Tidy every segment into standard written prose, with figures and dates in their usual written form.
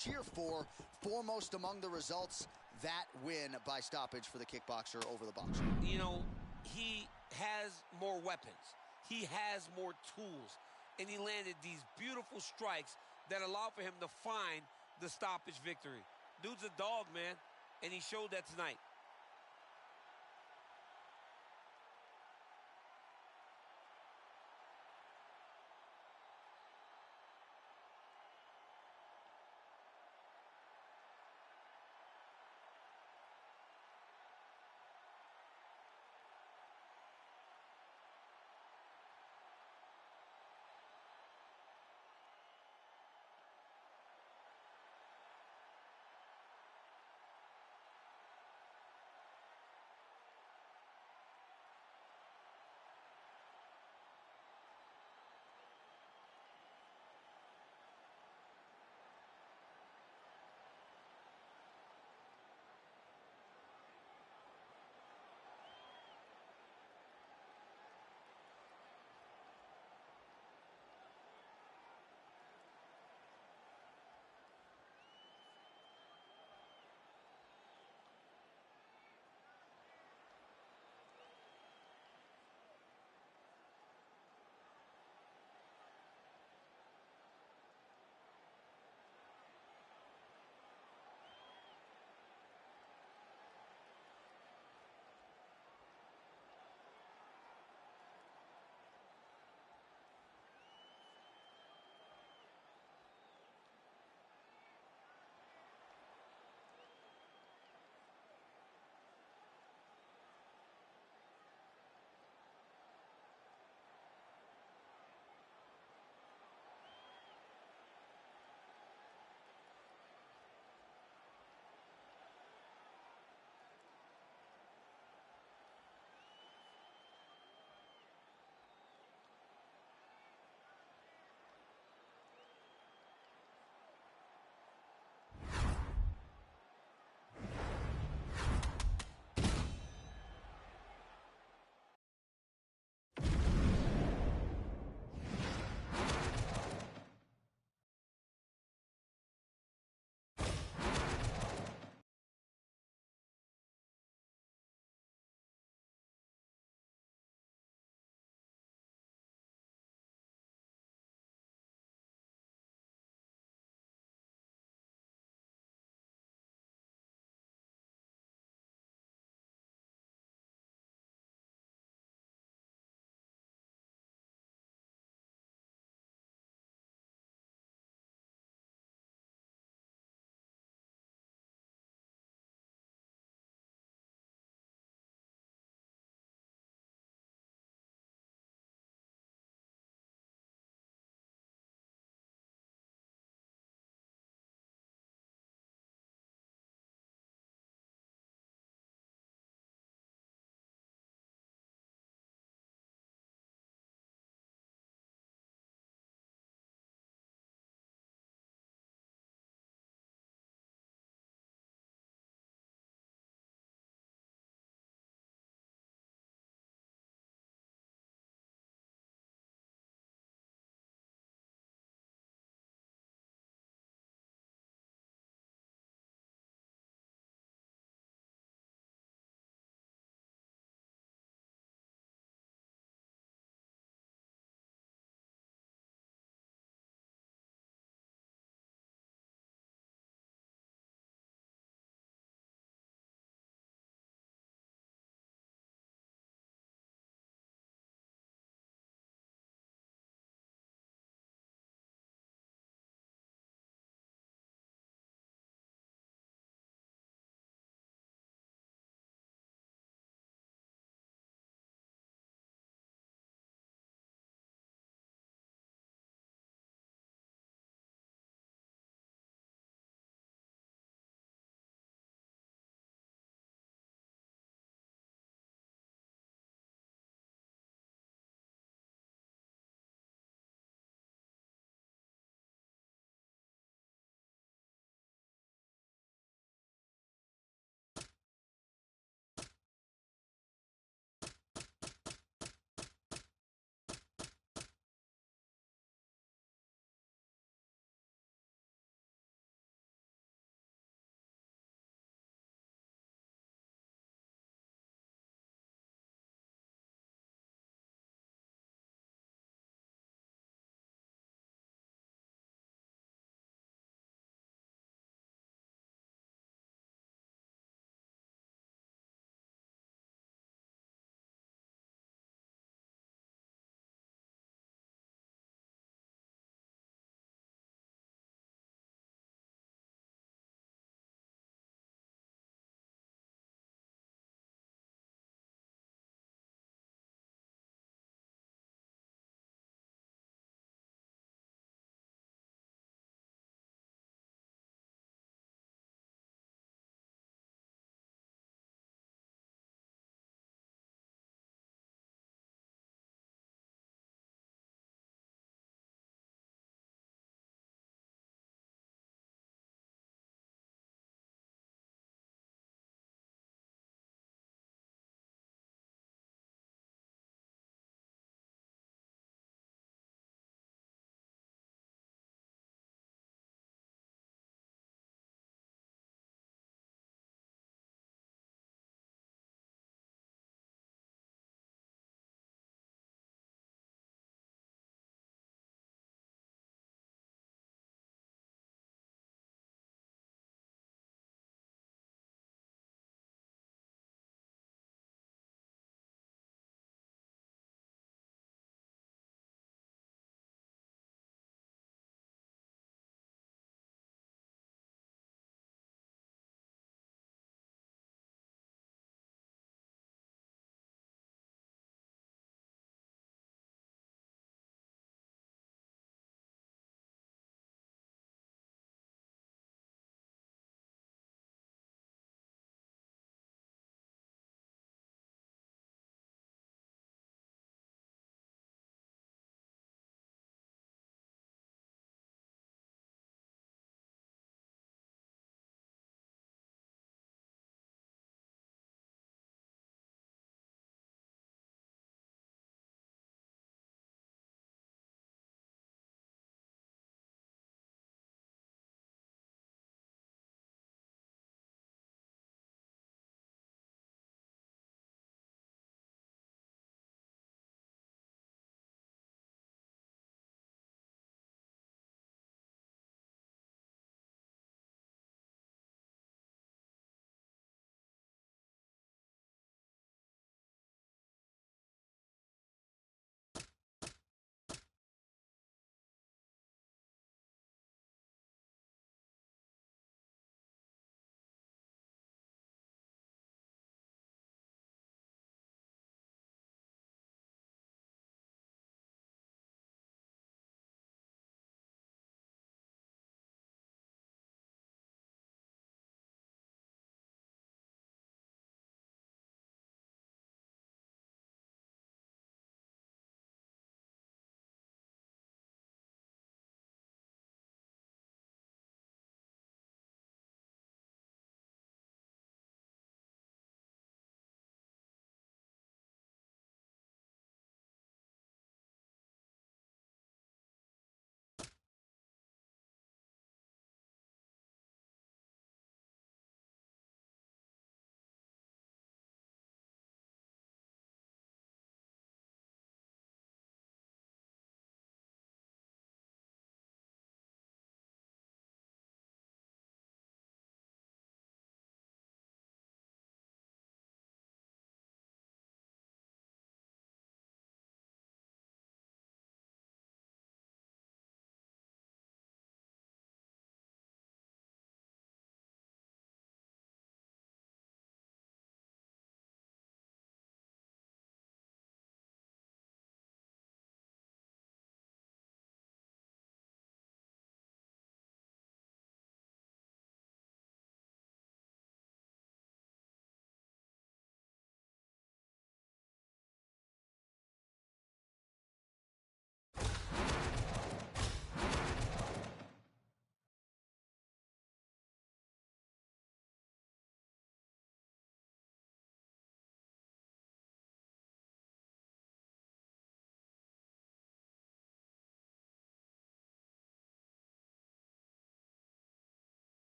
cheer for. Foremost among the results, that win by stoppage for the kickboxer over the boxer. You know, he has more weapons. He has more tools. And he landed these beautiful strikes that allow for him to find the stoppage victory. Dude's a dog, man, and he showed that tonight.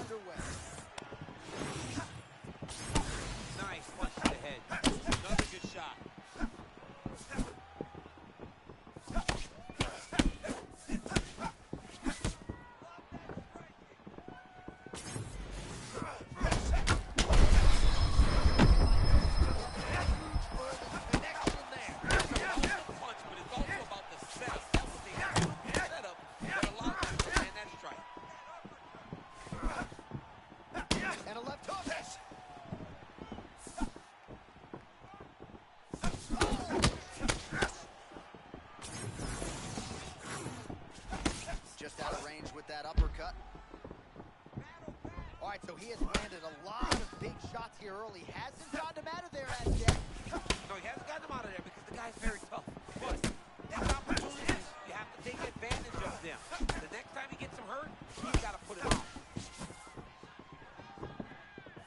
underway. Nice punch to the head. Another good shot. Just out of range with that uppercut. All right, so he has landed a lot of big shots here early. Hasn't gotten him out of there as yet. No, he hasn't gotten him out of there because the guy's very tough. But these opportunities, you have to take advantage of them. The next time he gets him hurt, he's got to put it on.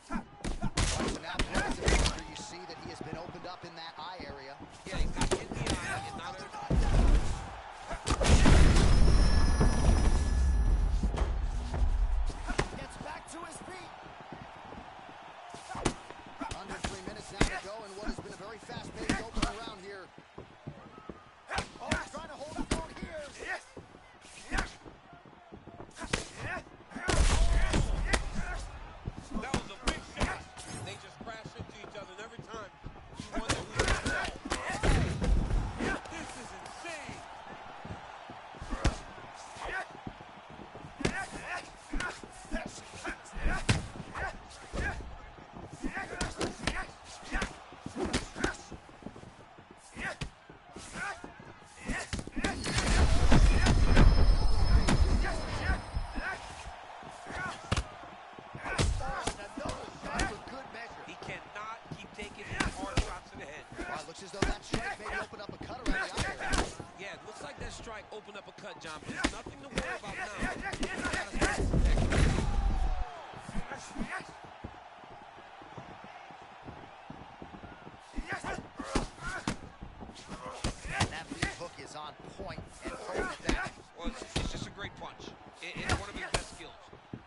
All right, so now after you see that he has been opened up in that eye area. Yeah, he's got hit in the eye and not open up a cut, John, but there's nothing to worry about now. That lead hook is on point and throwing it back. Well, it's just a great punch. It's one of his best skills.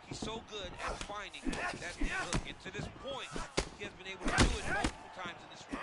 He's so good at finding that lead hook. And to this point, he has been able to do it multiple times in this round.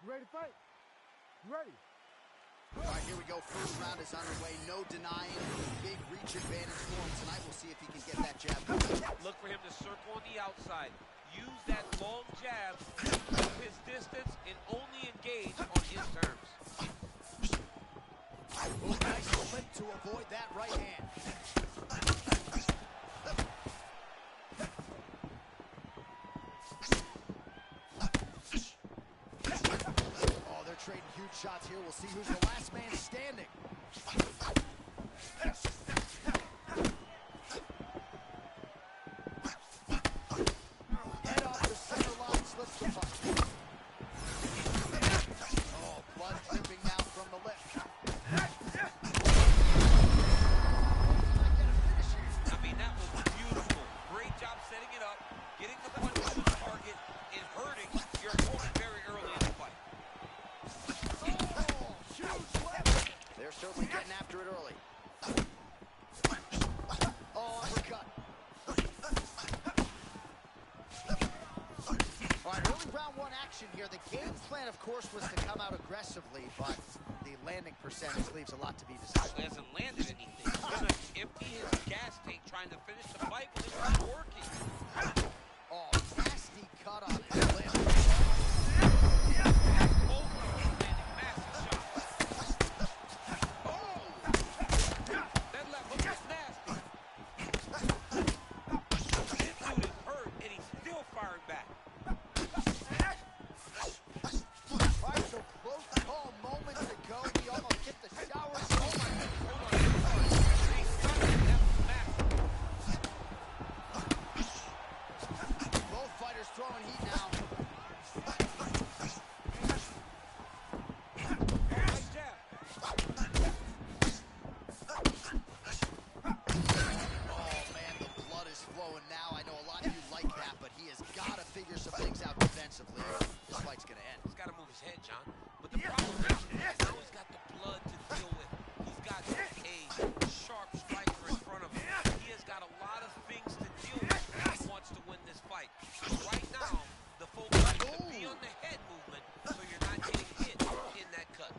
You ready to fight? You ready? All right, here we go. First round is underway. No denying big reach advantage for him tonight. We'll see if he can get that jab. Look for him to circle on the outside. Use that long jab, keep his distance, and only engage on his terms. Oh, nice flip to avoid that right hand. Oh, they're trading huge shots here. We'll see who's the last man standing. Head off the center line, slips the punch. Oh, blood dripping now from the lip. I mean, that was beautiful. Great job setting it up, getting the punch to the target, and hurting your opponent very early in the fight. Oh, huge left. They're certainly getting after it early. Oh, uppercut. All right, early round one action here. The game plan, of course, was to come out aggressively, but the landing percentage leaves a lot to be desired. He hasn't landed anything. He's gonna empty his gas tank trying to finish the fight when it's not working. Oh, nasty cut on his lip. Oh, landing massive shots. Oh! That left hook is nasty. This dude is hurt, and he's still firing back. All right, so close call moments ago. We almost hit the shower. Oh, my goodness. Hold on. He's stunning. That was massive. Both fighters throwing heat now. Nice jab. Oh, man, the blood is flowing now. I know a lot of you like that, but he has got to figure some things out defensively. This fight's going to end. He's got to move his head, John. But the problem is, now he's got the blood to deal with. He's got a sharp striker in front of him. He has got a lot of things to deal with if he wants to win this fight. Right now, the focus is to be on the head movement so you're not getting hit in that cut.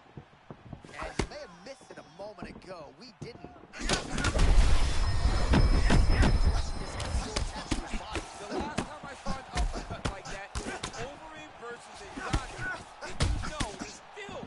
And you may have missed it a moment ago. We didn't. The last time I saw an uppercut like that, it was Overeem versus Exotic, and you know he still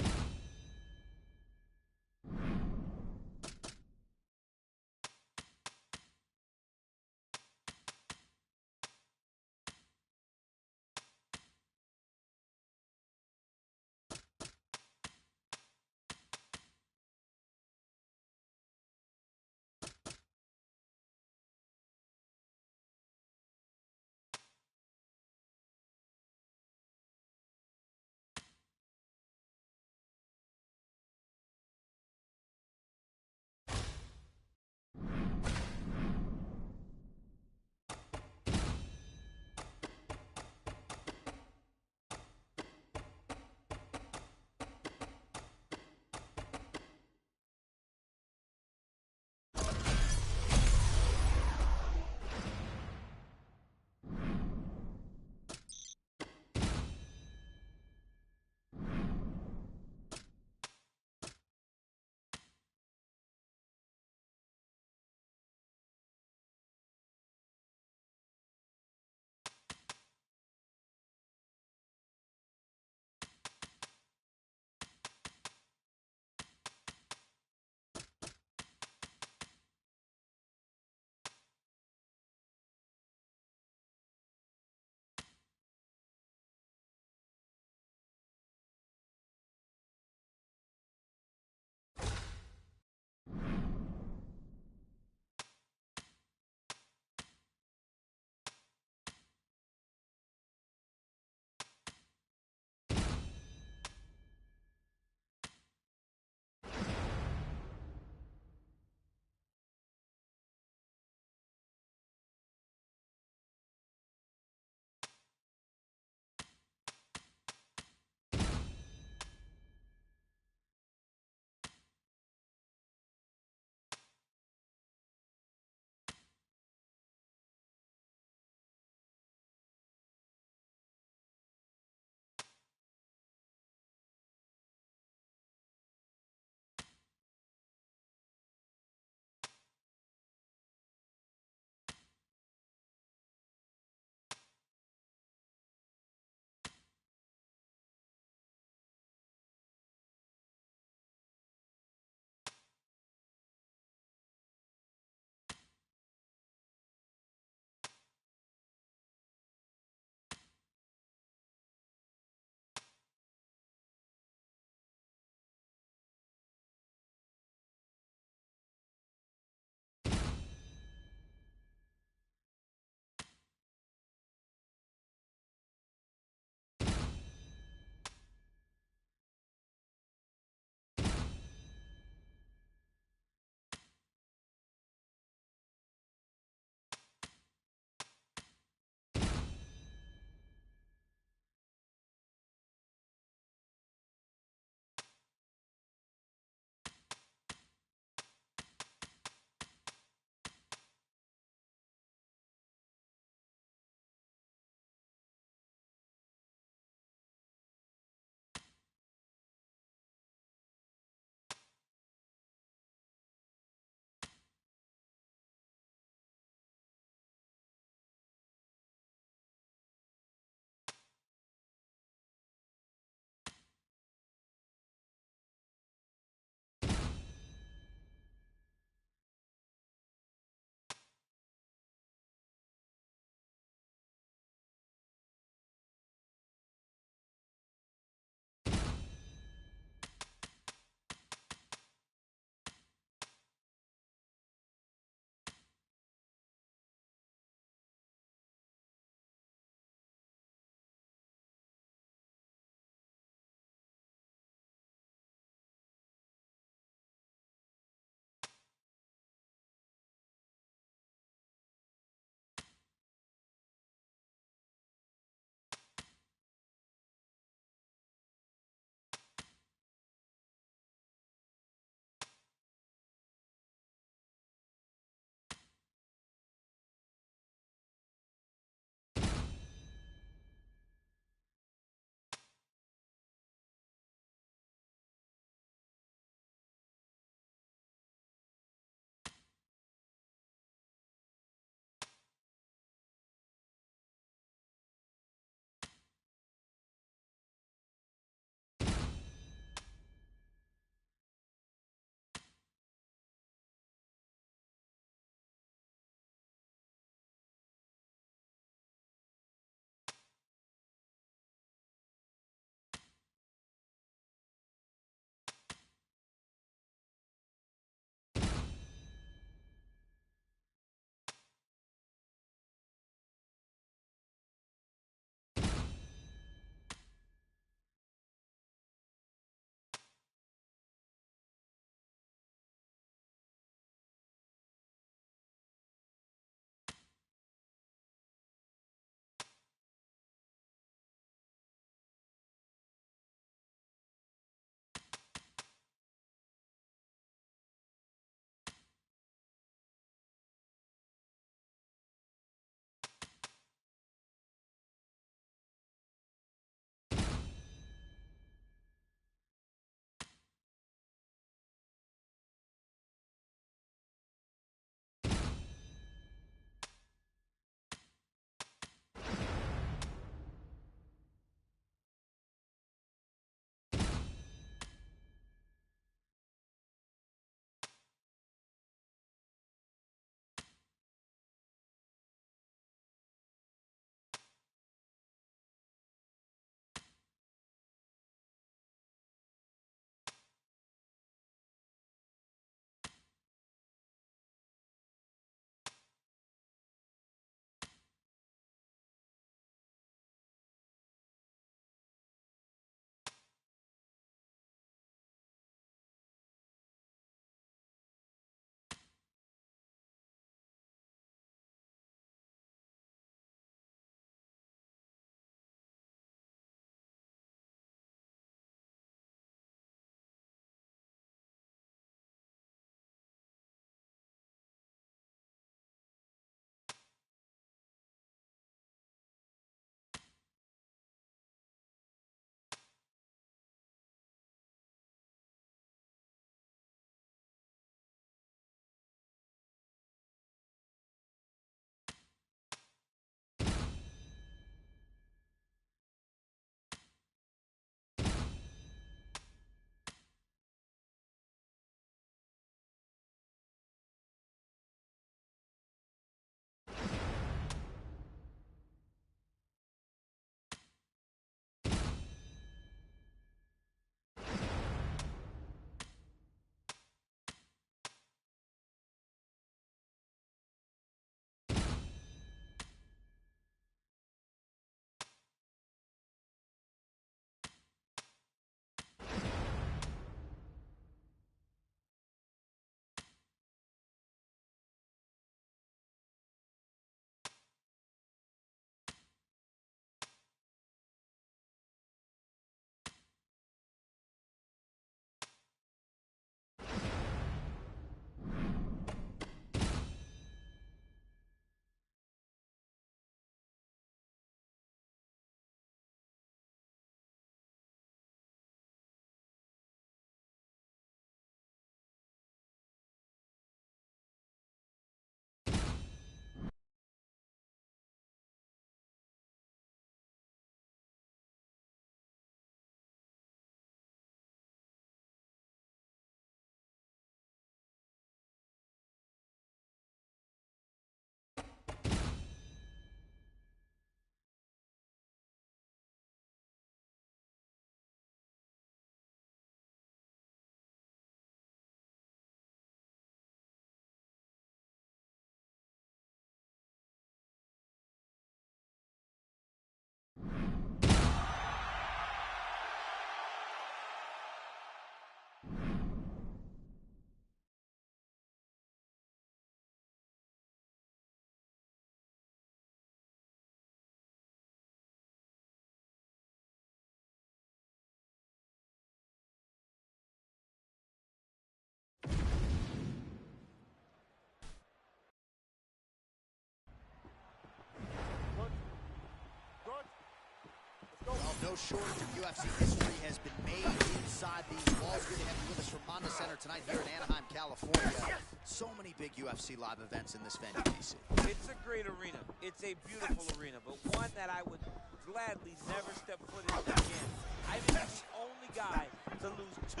shortage of UFC history has been made inside these walls. Good to have you with us from Honda Center tonight here in Anaheim, California. So many big UFC live events in this venue, DC. It's a great arena. It's a beautiful arena, but one that I would gladly never step foot in again. I may be the only guy to lose 2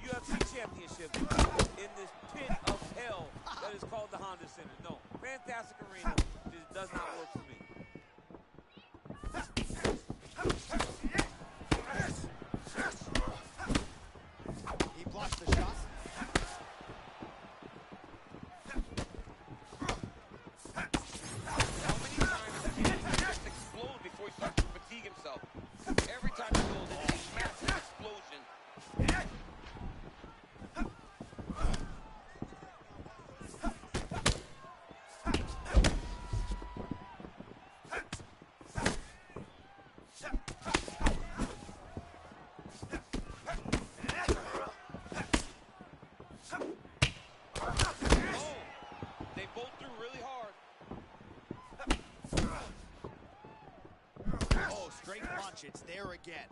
UFC championships in this pit of hell that is called the Honda Center. No, fantastic arena just does not work for me. He blocks the shot. How many times can he just explode before he starts to fatigue himself? Every time he goes, it's a massive explosion. They both threw really hard. Oh, straight punch. It's there again.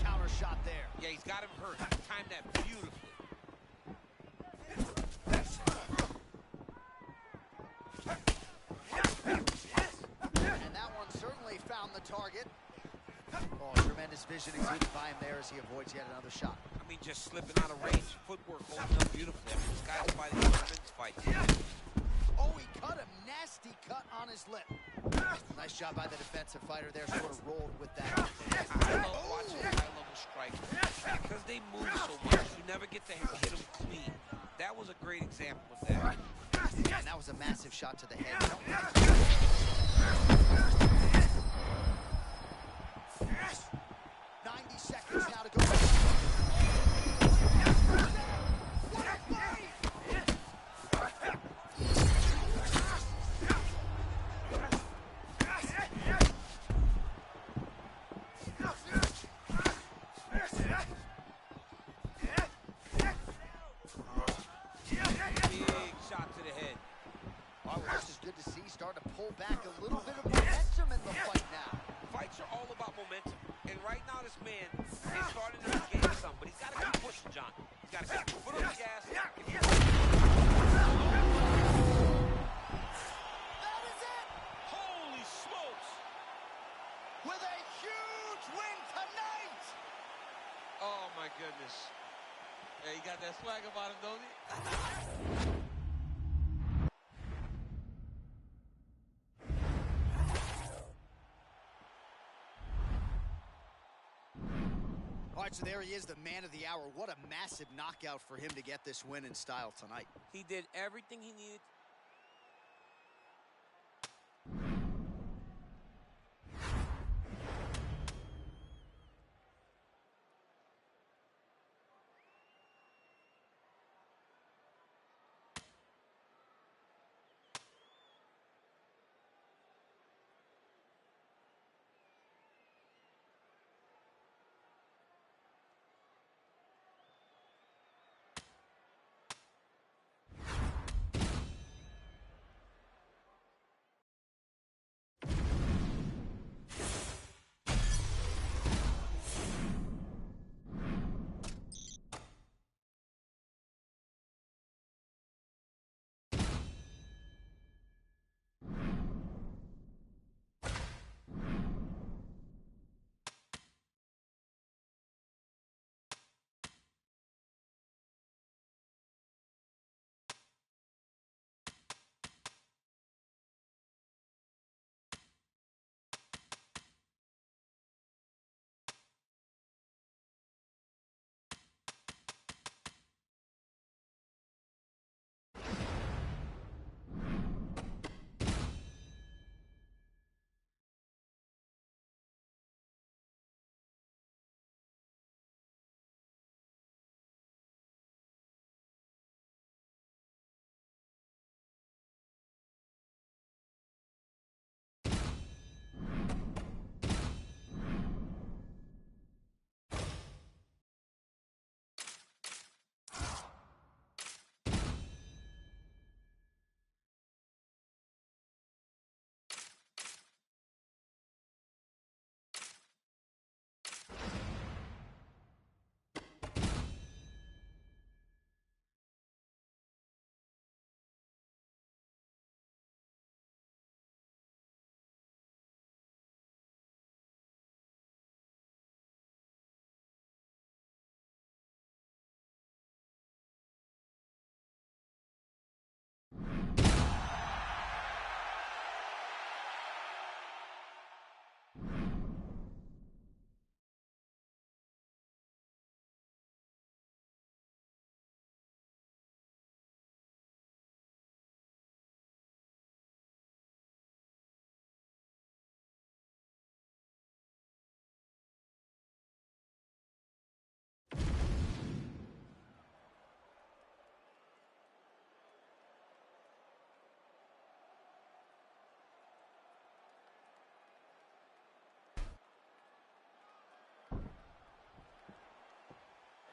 Counter shot there. Yeah, he's got him hurt. Timed that beautifully. And that one certainly found the target. Oh, tremendous vision exuded by him there as he avoids yet another shot. I mean, just slipping out of range. Footwork holding up beautifully. I mean, this guy's fighting a women's fight. Oh, he cut a nasty cut on his lip. Nice job by the defensive fighter there, sort of rolled with that. I love watching high-level strikers because they move so much. You never get to hit them clean. That was a great example of that. And that was a massive shot to the head. 90 seconds now to go. What a fight! Big shot to the head. Oh, well, this is good to see. Starting to pull back a little bit of momentum in the fight now. Fights are all about momentum. And right now, this man is starting to gain some, but he's got to keep pushing, John. He's got to keep foot on the gas. That is it! Holy smokes! With a huge win tonight! Oh, my goodness. Yeah, he got that swag about him, don't he? All right, so there he is, the man of the hour. What a massive knockout for him to get this win in style tonight. He did everything he needed.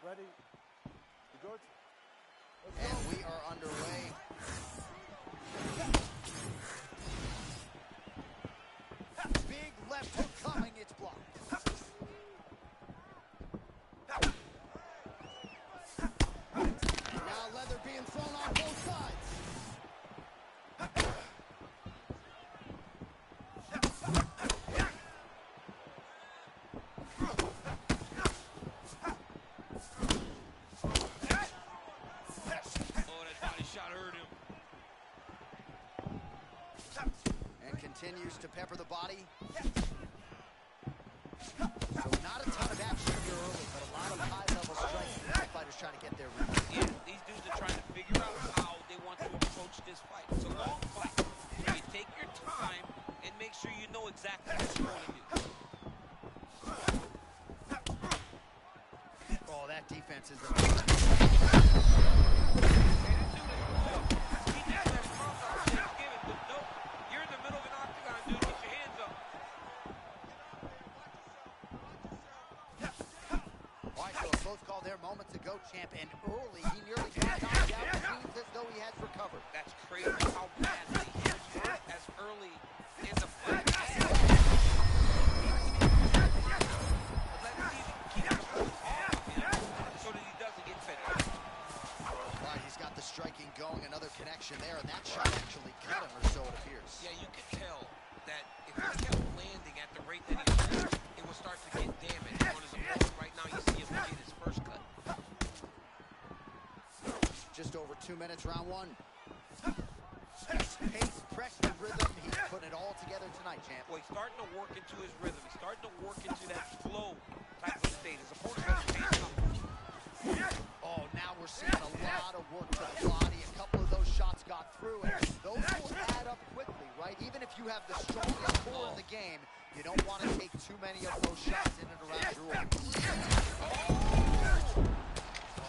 Ready? You good? And we are underway. Big left hook coming, it's blocked. And now leather being thrown on both sides. Continues to pepper the body. So not a ton of action here early, but a lot of high-level strikes. Fighters trying to get their rhythm. Yeah, these dudes are trying to figure out how they want to approach this fight. It's a long fight. So you take your time and make sure you know exactly what you're going to do. Oh, that defense is both called their moments ago, champ, and early he nearly got knocked out. It seems as though he has recovered. That's crazy how badly he was hurt as early in the fight. But let's see if he can keep his foot off him so that he doesn't get fed up. All right, he's got the striking going, another connection there, and that shot actually cut him, or so it appears. Yeah, you could tell that if he kept landing at the rate that he was, it would start to get damage on his opponent. Right now, you see him get his first cut. Just over 2 minutes, round one. Pace, pressure, rhythm, he's putting it all together tonight, champ. Well, he's starting to work into his rhythm. He's starting to work into that flow type of state. His opponent doesn't pace up. Oh, now we're seeing a lot of work to the body. A couple of those shots got through, and those will add up quickly, right? Even if you have the strongest core in the game, you don't want to take too many of those shots in and around your order.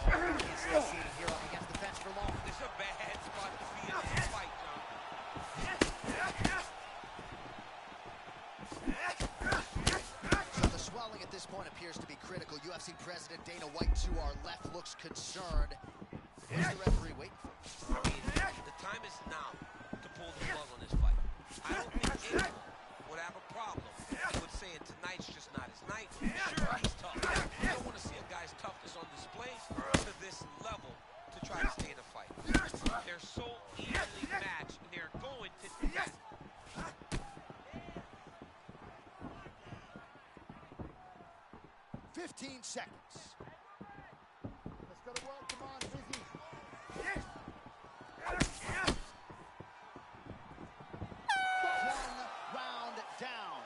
He's still seated here up against the fence for long. This is a bad spot to be in this fight, John. So the swelling at this point appears to be critical. UFC President Dana White to our left looks concerned. What's the referee waiting for? I mean, the time is now to pull the plug on this fight. I don't think anyone would have a problem with saying tonight's just not his night. Sure, he's tough. You don't want to see a guy's toughness on display to this level to try to stay in a fight. They're so evenly matched, and they're going to death. 15 seconds. Let's go to work. Come on, busy. One round down.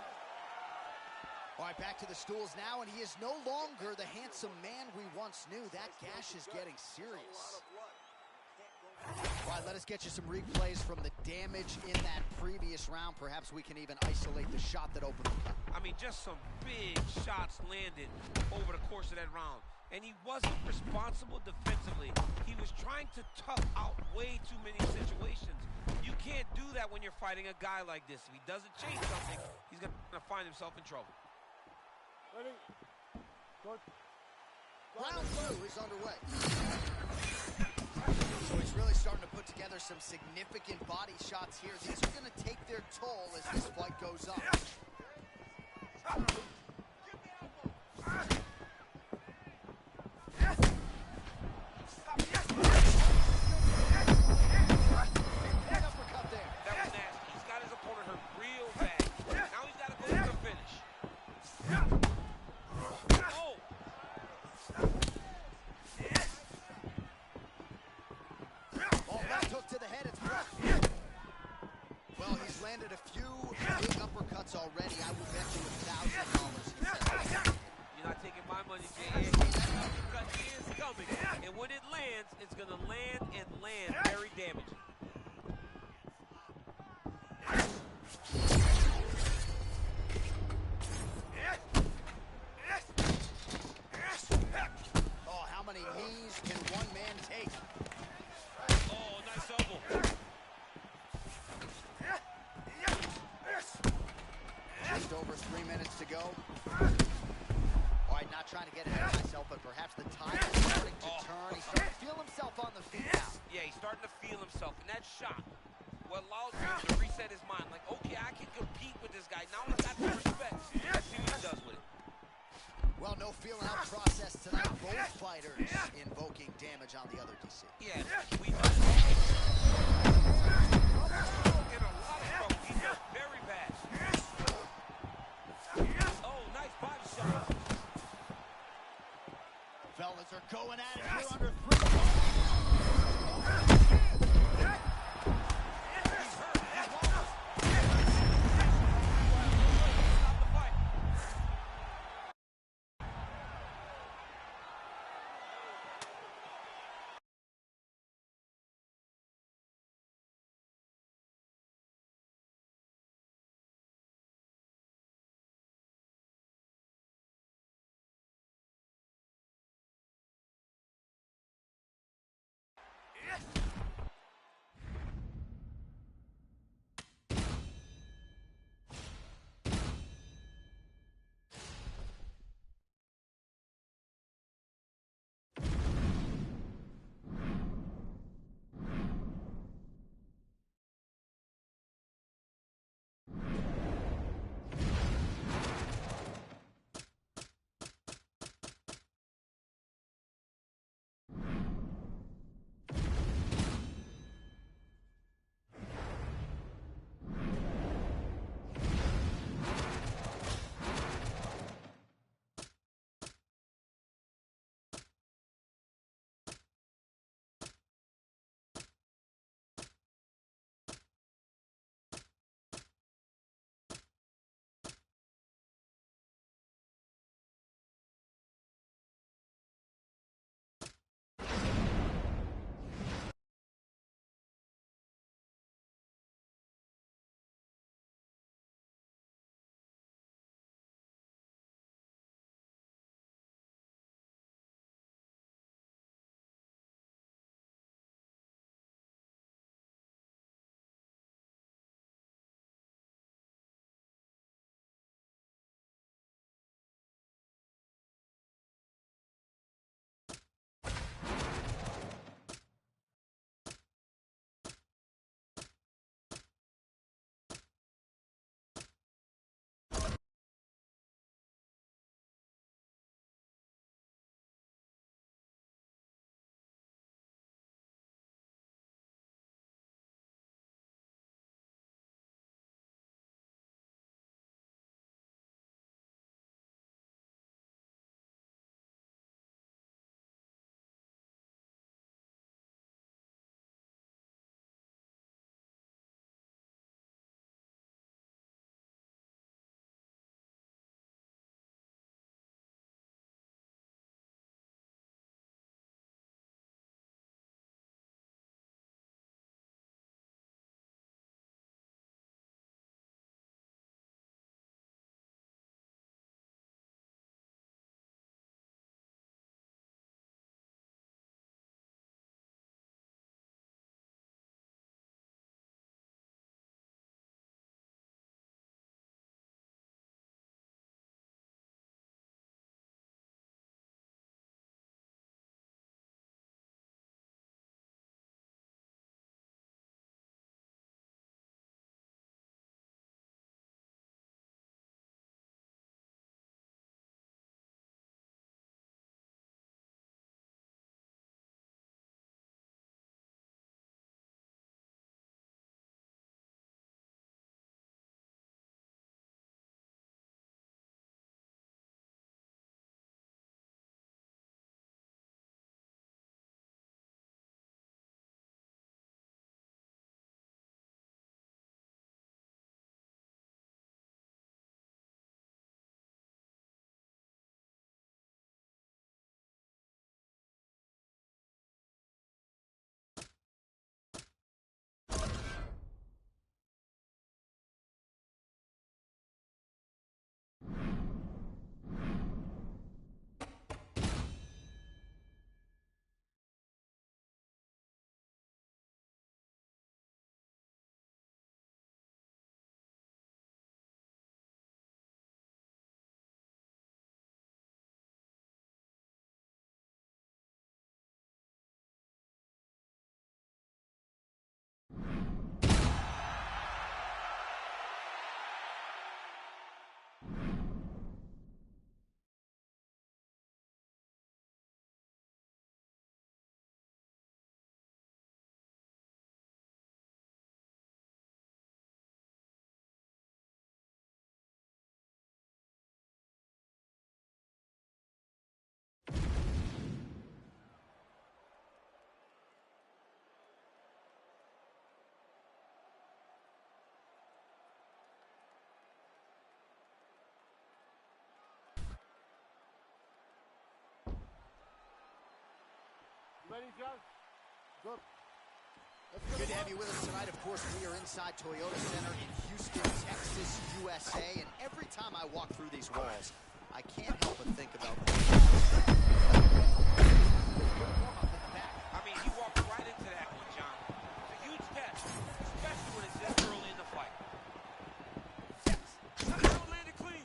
All right, back to the stools now, and he is no longer the handsome man we once knew. That gash is getting serious. All right, let us get you some replays from the damage in that previous round. Perhaps we can even isolate the shot that opened the cut. I mean, just some big shots landed over the course of that round. And he wasn't responsible defensively. He was trying to tough out way too many situations. You can't do that when you're fighting a guy like this. If he doesn't change something, he's going to find himself in trouble. Ready? Good. Round two is underway. So he's really starting to put together some significant body shots here. These are going to take their toll as this fight goes on. Landed a few big uppercuts already. I will bet you $1,000. You're not taking my money, Jay. That uppercut is coming. And when it lands, it's going to land and land very damaging. Oh, how many knees can one man take? Oh, nice elbow. Just over 3 minutes to go. All right, right, not trying to get ahead of myself, but perhaps the tide is starting to turn. He's starting to feel himself on the feet now. Yeah, he's starting to feel himself, and that shot what allows him to reset his mind. Like, okay, I can compete with this guy. Now I got the respect. Let's see what he does with it. Well, no feeling out process tonight. Both fighters invoking damage on the other DC. Yeah, we know. In a lot of trouble. He's just very bad. Oh, nice body shot. Fellas are going at it here under 3. Ready, John? Good. Good to have you with us tonight. Of course, we are inside Toyota Center in Houston, Texas, USA. And every time I walk through these walls, I can't help but think about I mean, he walked right into that one, John. It's a huge test, especially when it's this early in the fight. Now landed clean.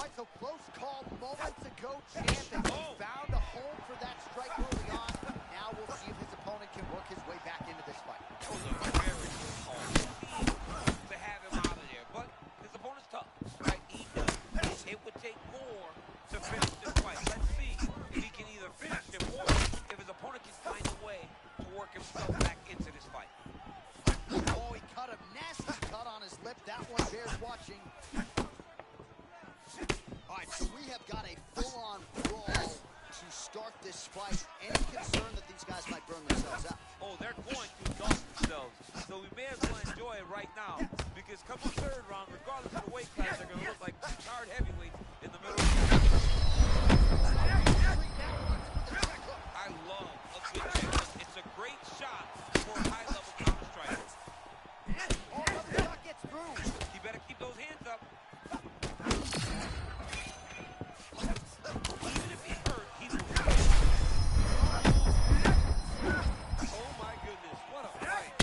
quite so close call moments ago, champ, and he found a home for that strike early on. Now we'll see if his opponent can work his way back into this fight. That was a very good call to have him out of there, but his opponent's tough, right? He knows his hit would take more to finish this fight. Let's see if he can either finish him or if his opponent can find a way to work himself back into this fight. Oh, he cut a nasty cut on his lip. That one bears watching. All right, so we have got a full-on brawl to start this fight. Any concern that these guys might burn themselves out? Oh, they're going to exhaust themselves. So we may as well enjoy it right now, because come the third round, regardless of the weight class, they're going to look like hard heavyweights in the middle. I love a good check. It's a great shot for a high-level counter striker. Oh, the shot gets through. He better keep those hands up. Even if he hurt, he will. Oh my goodness, what a fight.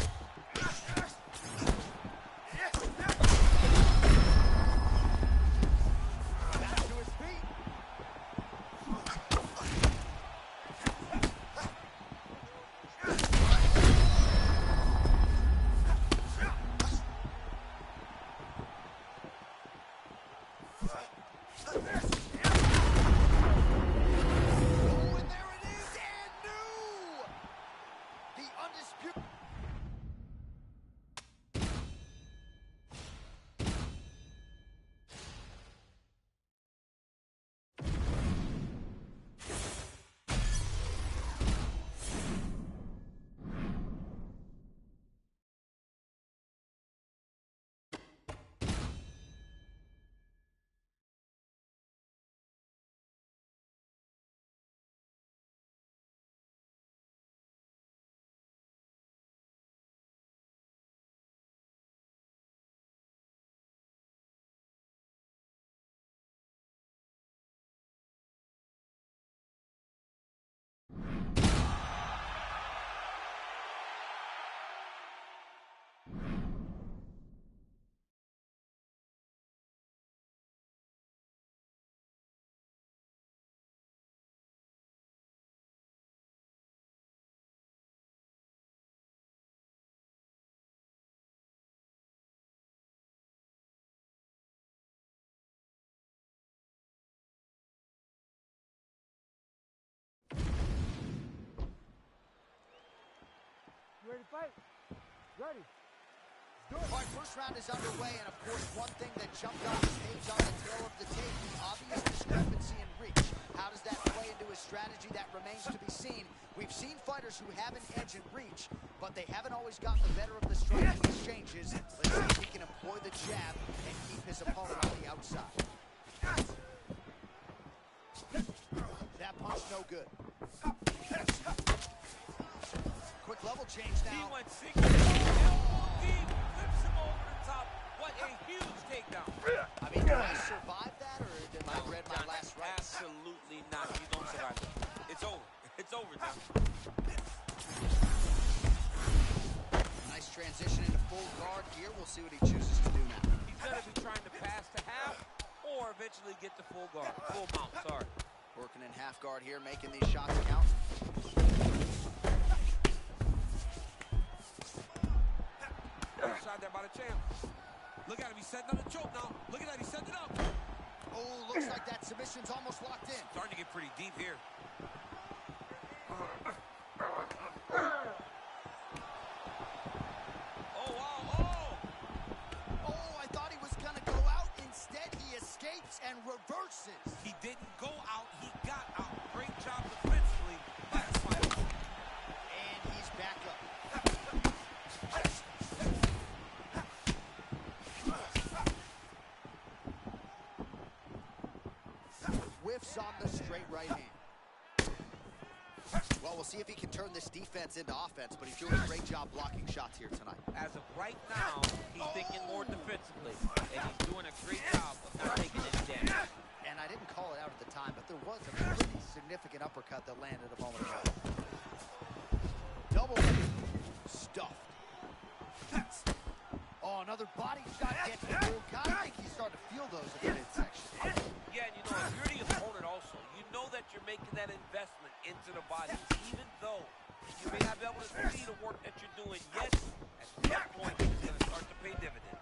Back to his feet. Oh, and there it is, and new! The undisputed... You ready to fight? Ready. All right, first round is underway, and of course, one thing that jumped off the page on the tail of the tape, the obvious discrepancy in reach. How does that play into his strategy? That remains to be seen. We've seen fighters who have an edge in reach, but they haven't always gotten the better of the striking exchanges. Let's see if he can employ the jab and keep his opponent on the outside. That punch no good. Quick level change He now. went 6 elbow deep, flips him over the top. What a huge takedown. I mean, did I survive that, or did I read my last right? Absolutely not. You don't survive that. It's over. It's over now. Nice transition into full guard here. We'll see what he chooses to do now. He's going to be trying to pass to half or eventually get to full guard. Full mount, sorry. Working in half guard here, making these shots count. Shot there by the champ. Look at him. He's setting up the choke now. Look at that. He's setting it up. Oh, looks like that submission's almost locked in. Starting to get pretty deep here. Oh, wow. Oh! Oh, I thought he was going to go out. Instead, he escapes and reverses. He didn't go out. He got out. Great job defensively by the fighter. And he's back up. we'll see if he can turn this defense into offense, but he's doing a great job blocking shots here tonight. As of right now, he's thinking more defensively, and he's doing a great job of not taking any damage. And I didn't call it out at the time, but there was a pretty significant uppercut that landed a moment ago. Double stuffed. Oh, another body shot gets through. Gotta think he's starting to feel those in the midsection. Yeah, and you know, if you're the opponent also, you know that you're making that investment into the body, even though you may not be able to see the work that you're doing yet. At some point, it's going to start to pay dividends.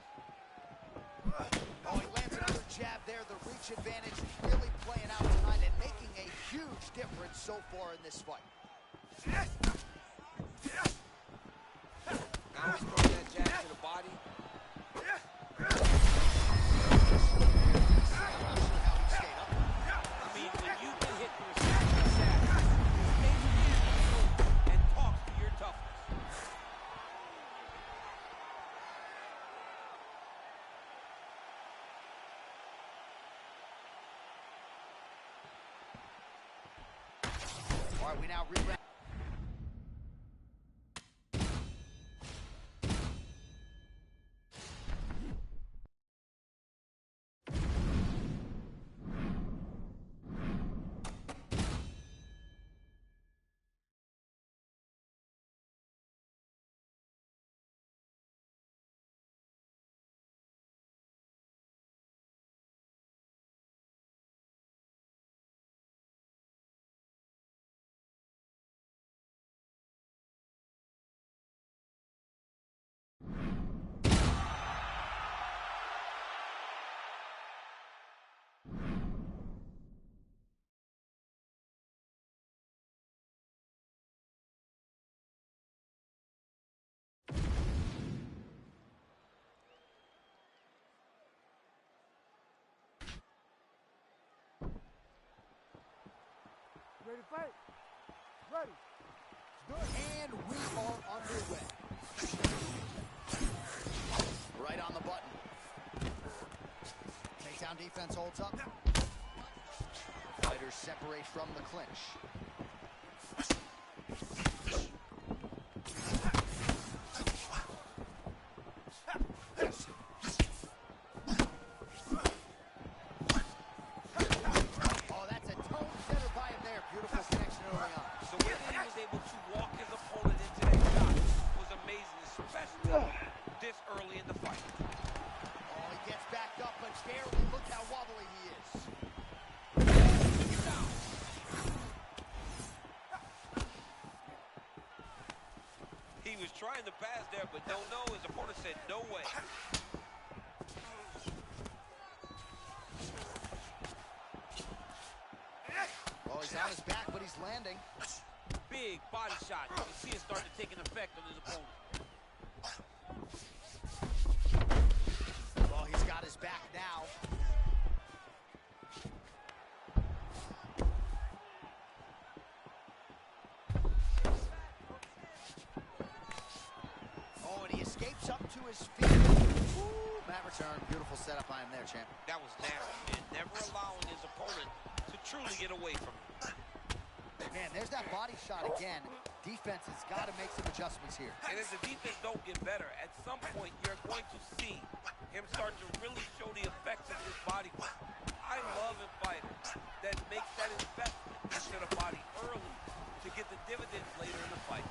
Oh, he lands another jab there. The reach advantage really playing out tonight and making a huge difference so far in this fight. Now he's throwing that jab to the body. I mean, when you can hit from a shot like that, and talk to your toughness. All right, we now reround. Ready to fight? Ready. And we are underway. Right on the button. Takedown defense holds up. Fighters separate from the clinch. He was trying to pass there, but don't know. His opponent said no way. Oh, he's on his back, but he's landing. Big body shot. You can see it starting to take an effect on his opponent. Well, he's got his back now. Oh, and he escapes up to his feet. Ooh, mat return. Beautiful setup by him there, champ. That was nasty, and never allowing his opponent to truly get away from him. Man, there's that body shot again. Defense has got to make some adjustments here. And as the defense don't get better, at some point you're going to see him start to really show the effects of his body work. I love in fighters that makes that investment into the body early to get the dividends later in the fight.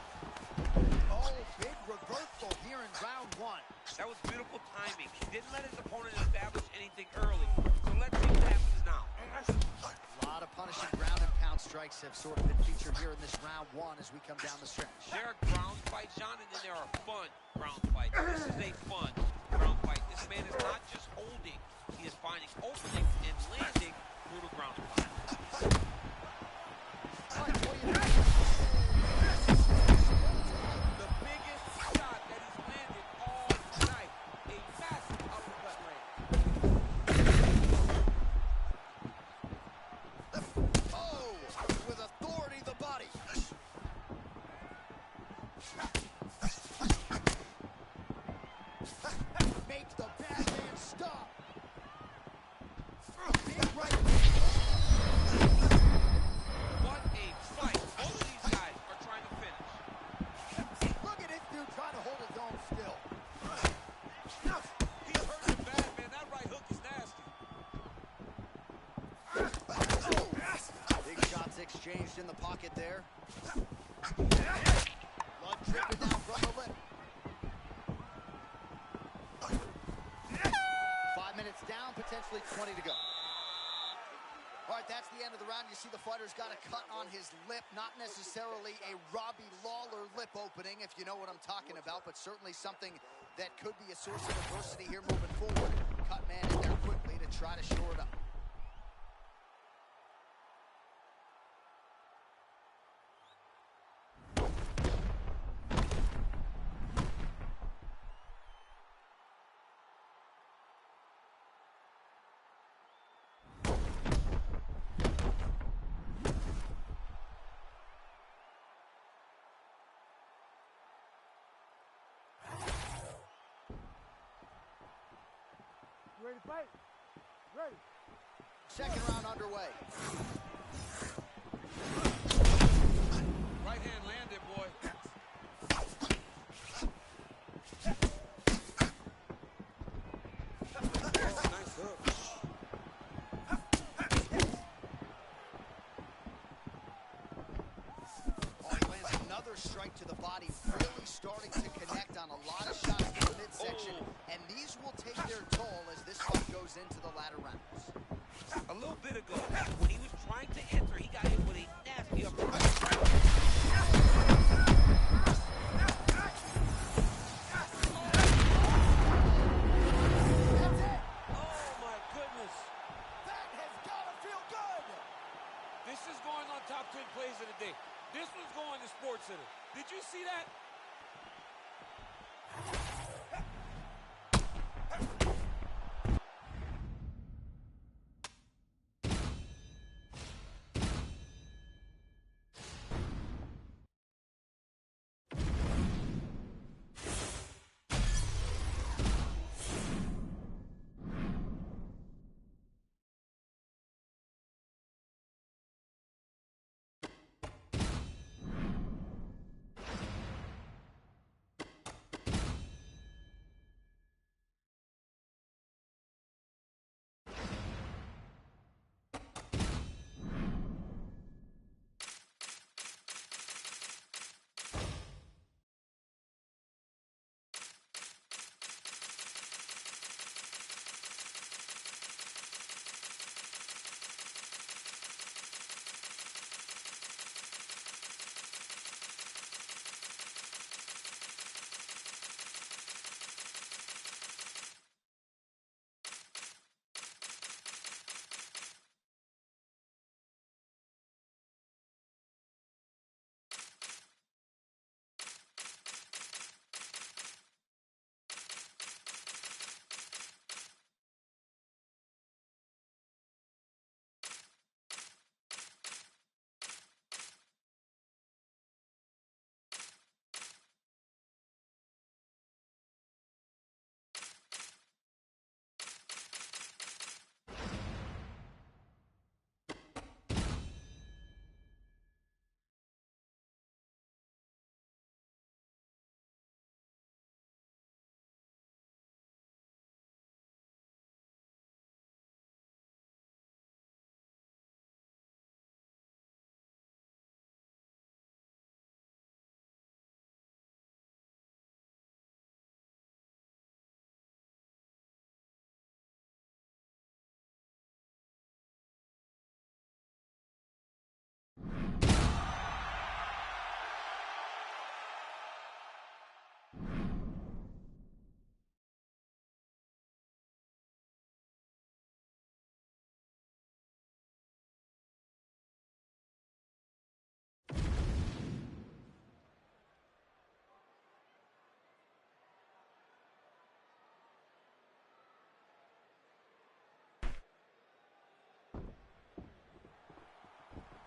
Oh, big reversal here in round one. That was beautiful timing. He didn't let his opponent establish anything early. So let's see what happens now. A lot of punishing ground and pound strikes have sort of been featured here in this round one as we come down the stretch. There are ground fights, John, and then there are fun ground fights. This is a fun ground fight. This man is not just holding. He is finding openings and landing brutal ground fight. The biggest shot that he's landed all night. A massive uppercut land. Oh, with authority, the body. Makes the bad man stop. Big right. What a fight. Both of these Established in the pocket there. Blood dripping down from the lip. 5 minutes down, potentially 20 to go. All right, that's the end of the round. You see the fighter's got a cut on his lip. Not necessarily a Robbie Lawler lip opening, if you know what I'm talking about, but certainly something that could be a source of adversity here moving forward. Cut man in there quickly to try to shore it up. Ready to fight? Ready. Second round underway. Right hand landed, boy. Oh, nice hook. Oh, he lands another strike to the body, really starting to connect on a lot of shots in the midsection, and these will take their toll as this fight goes into the latter rounds. A little bit ago, when he was trying to enter, he got hit with a nasty uppercut. Oh, my goodness. That has got to feel good. This is going on top 10 plays of the day. This was going to Sports Center. Did you see that?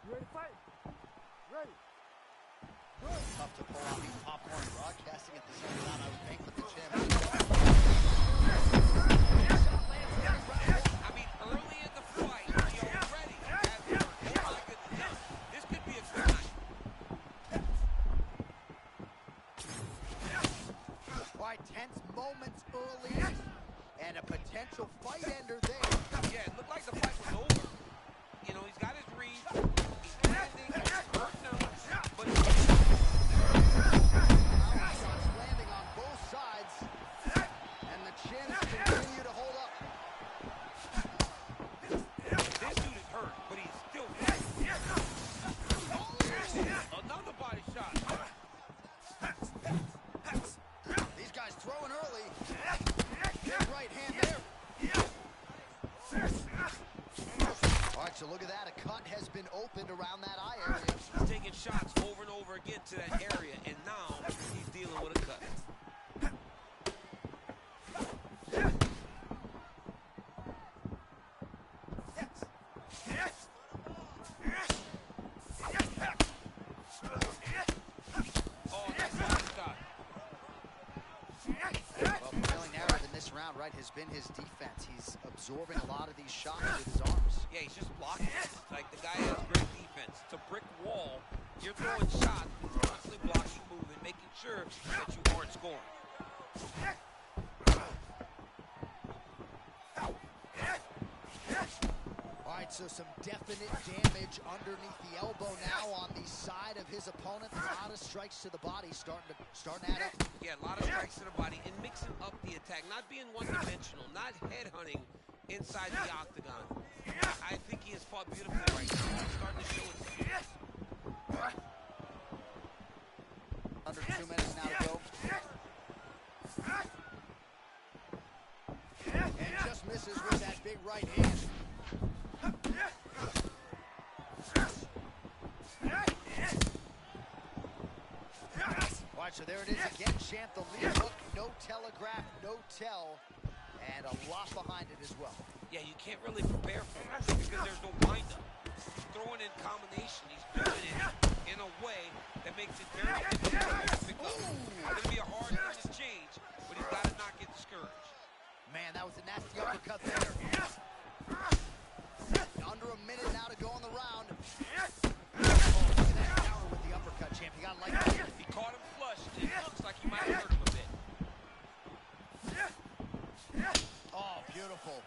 You ready to fight? Ready. Tough to pull off these popcorn broadcasting at the same time, I would think, with the gym. I mean, early in the fight, he already has hurt. Oh, my goodness. This could be a good night. All right, tense moments early, and a potential fight ender there. Yeah, it looked like the fight was over. You know, he's got his read. He's landing. happened around that eye area. He's taking shots over and over again to that area, and now he's dealing with a cut. Right, has been his defense. He's absorbing a lot of these shots with his arms. Yeah, he's just blocking. Like, the guy has great defense. It's a brick wall. You're throwing shots, he's constantly blocking, moving, making sure that you aren't scoring. All right, so some definite damage underneath the elbow now on the side of his opponent. A lot of strikes to the body starting to add up. Yeah, a lot of strikes to the body and mixing up the attack, not being one-dimensional, not headhunting inside the octagon. I think he has fought beautifully right now. He's starting to show it. Under 2 minutes now to go. And just misses with that big right hand. All right, so there it is again, champ. The lead hook, no telegraph, no tell, and a lot behind it as well. Yeah, you can't really prepare for it because there's no windup. He's throwing in combination. He's doing it in a way that makes it very difficult to pick up. It's going to be a hard thing to change, but he's got to not get discouraged. Man, that was a nasty uppercut there. Under a minute now to go in the round. Oh, look at that power with the uppercut, champ. You got to like that. He caught him flush. It looks like he might have hurt him a bit. Oh, beautiful.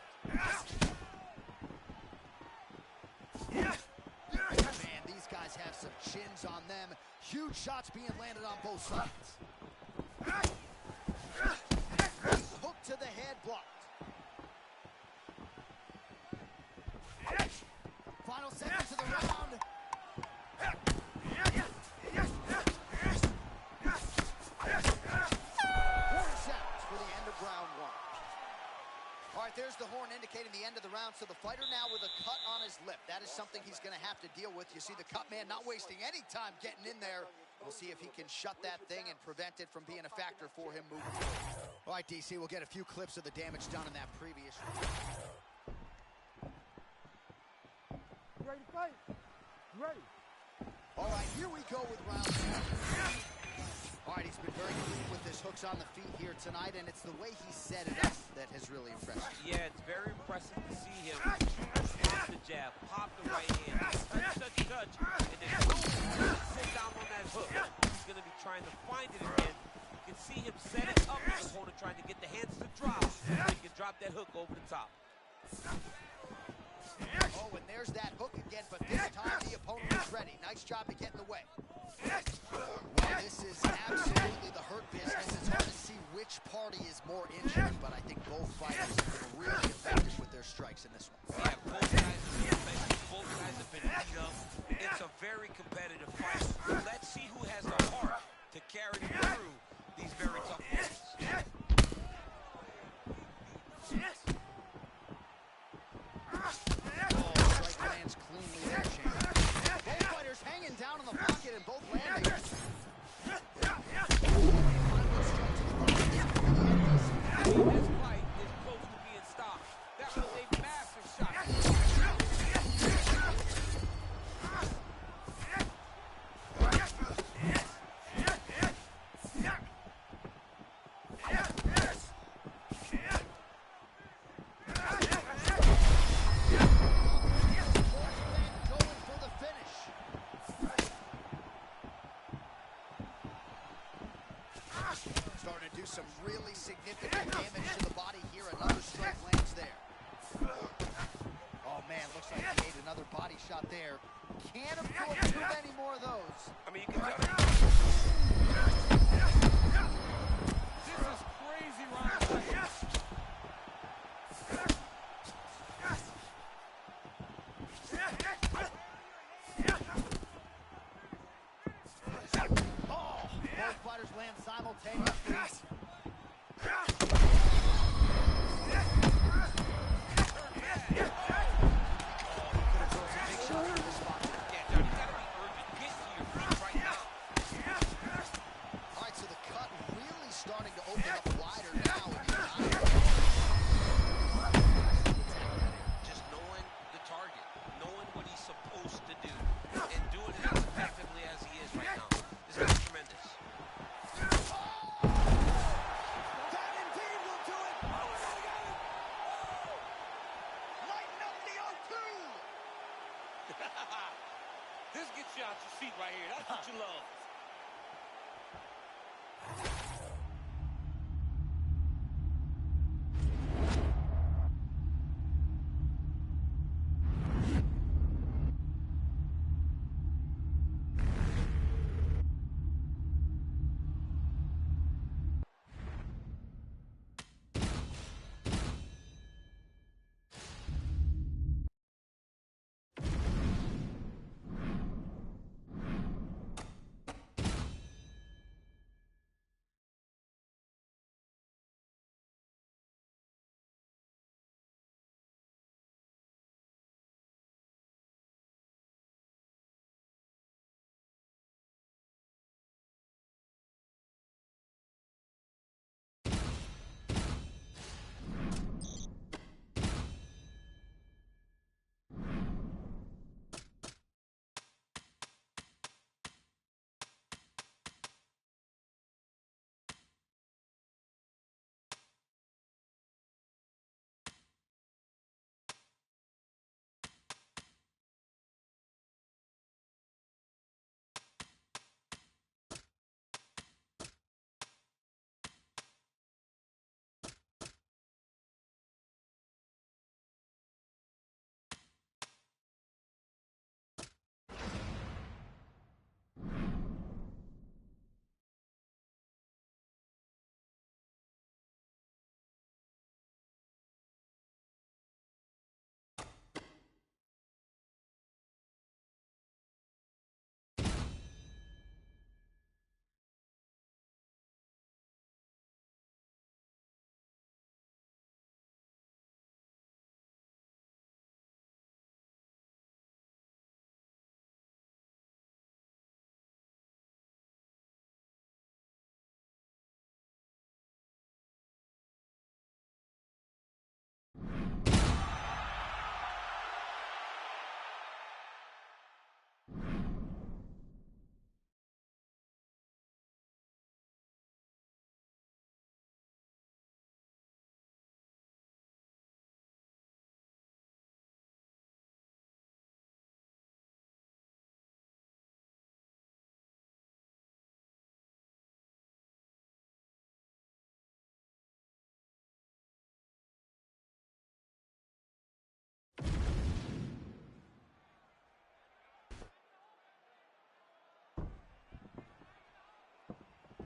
Man, these guys have some chins on them. Huge shots being landed on both sides. Hook to the head, blocked. Final seconds of the round. 4 seconds for the end of round 1. All right, there's the horn indicating the end of the round. So the fighter now with a cut on his lip. That is something he's going to have to deal with. You see the cut man not wasting any time getting in there. We'll see if he can shut that thing and prevent it from being a factor for him moving forward. All right, DC, we'll get a few clips of the damage done in that previous round. Ready to fight? Ready. All right, here we go with round 2. All right, he's been very clean with his hooks on the feet here tonight, and it's the way he set it up that has really impressed me. Yeah, it's very impressive to see him pop the jab, pop the right hand, touch, and then boom, sit down on that hook. He's going to be trying to find it again. You can see him set it up his opponent, trying to get the hands to drop, so he can drop that hook over the top. Oh, and there's that hook again, but this time the opponent is ready. Nice job to get in the way. Well, this is absolutely the hurt business. It's hard to see which party is more injured, but I think both fighters have been really effective with their strikes in this one. Yeah, both guys have been effective. Both guys have been beat up. It's a very competitive fight. Let's see who has the heart to carry them through these very tough moments. Strike lands cleanly there, champ. Both fighters hanging down in the pocket and both landing. This fight is close to being stopped. That was a massive shot. Starting to do some really significant damage to the body here. Another strike lands there. Oh, man, looks like he made another body shot there. Can't afford too many more of those. I mean, you can tell. This is crazy round. Oh, both fighters land simultaneously.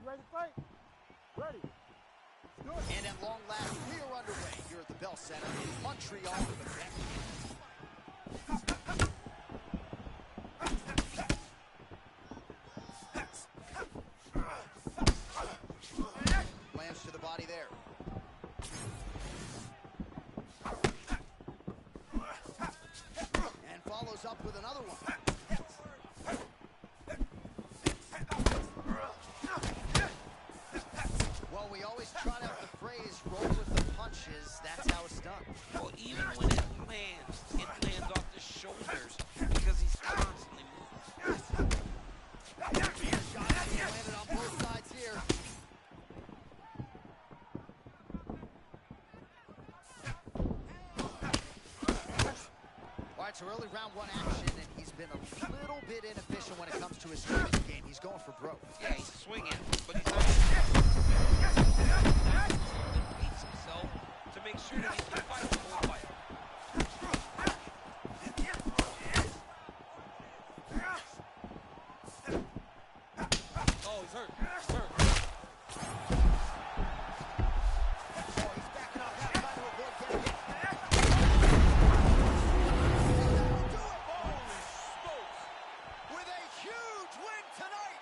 ready to fight? Ready. Do it. And at long last, we are underway here at the Bell Center in Montreal, Quebec. Lands to the body there. And follows up with another one. Well, we always trot out the phrase, roll with the punches. That's how it's done. Well, even when it lands off the shoulders because he's constantly moving. Shots landed on both sides here. All right, so early round one action, and he's been a little bit inefficient when it comes to his striking game. He's going for broke. Yeah, he's swinging, but he's not. Pace himself to make sure that he can fight the whole fight. Oh, he's hurt. He's hurt. Oh, he's backing up now, trying to avoid getting hit. Holy smokes! With a huge win tonight.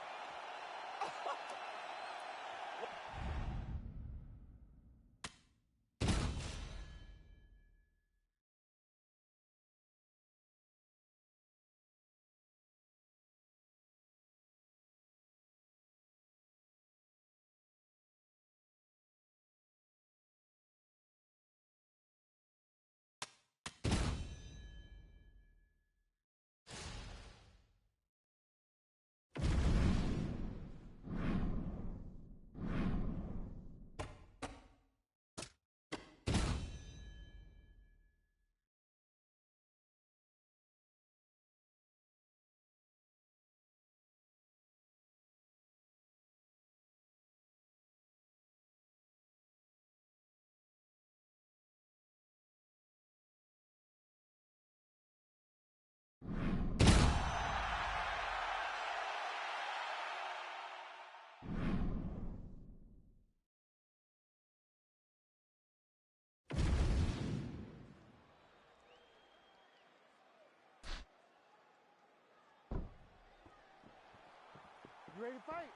You ready to fight?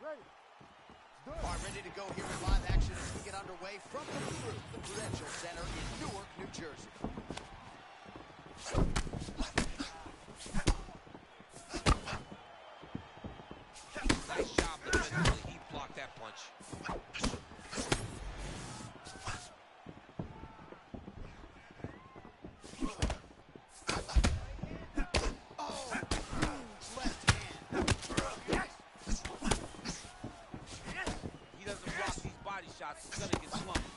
Ready. Do it. All right, ready to go here in live action as we get underway from the Prudential Center in Newark, New Jersey. Nice job defensively. He blocked that punch. Oh, huge left hand. He doesn't block these body shots. He's gonna get slumped.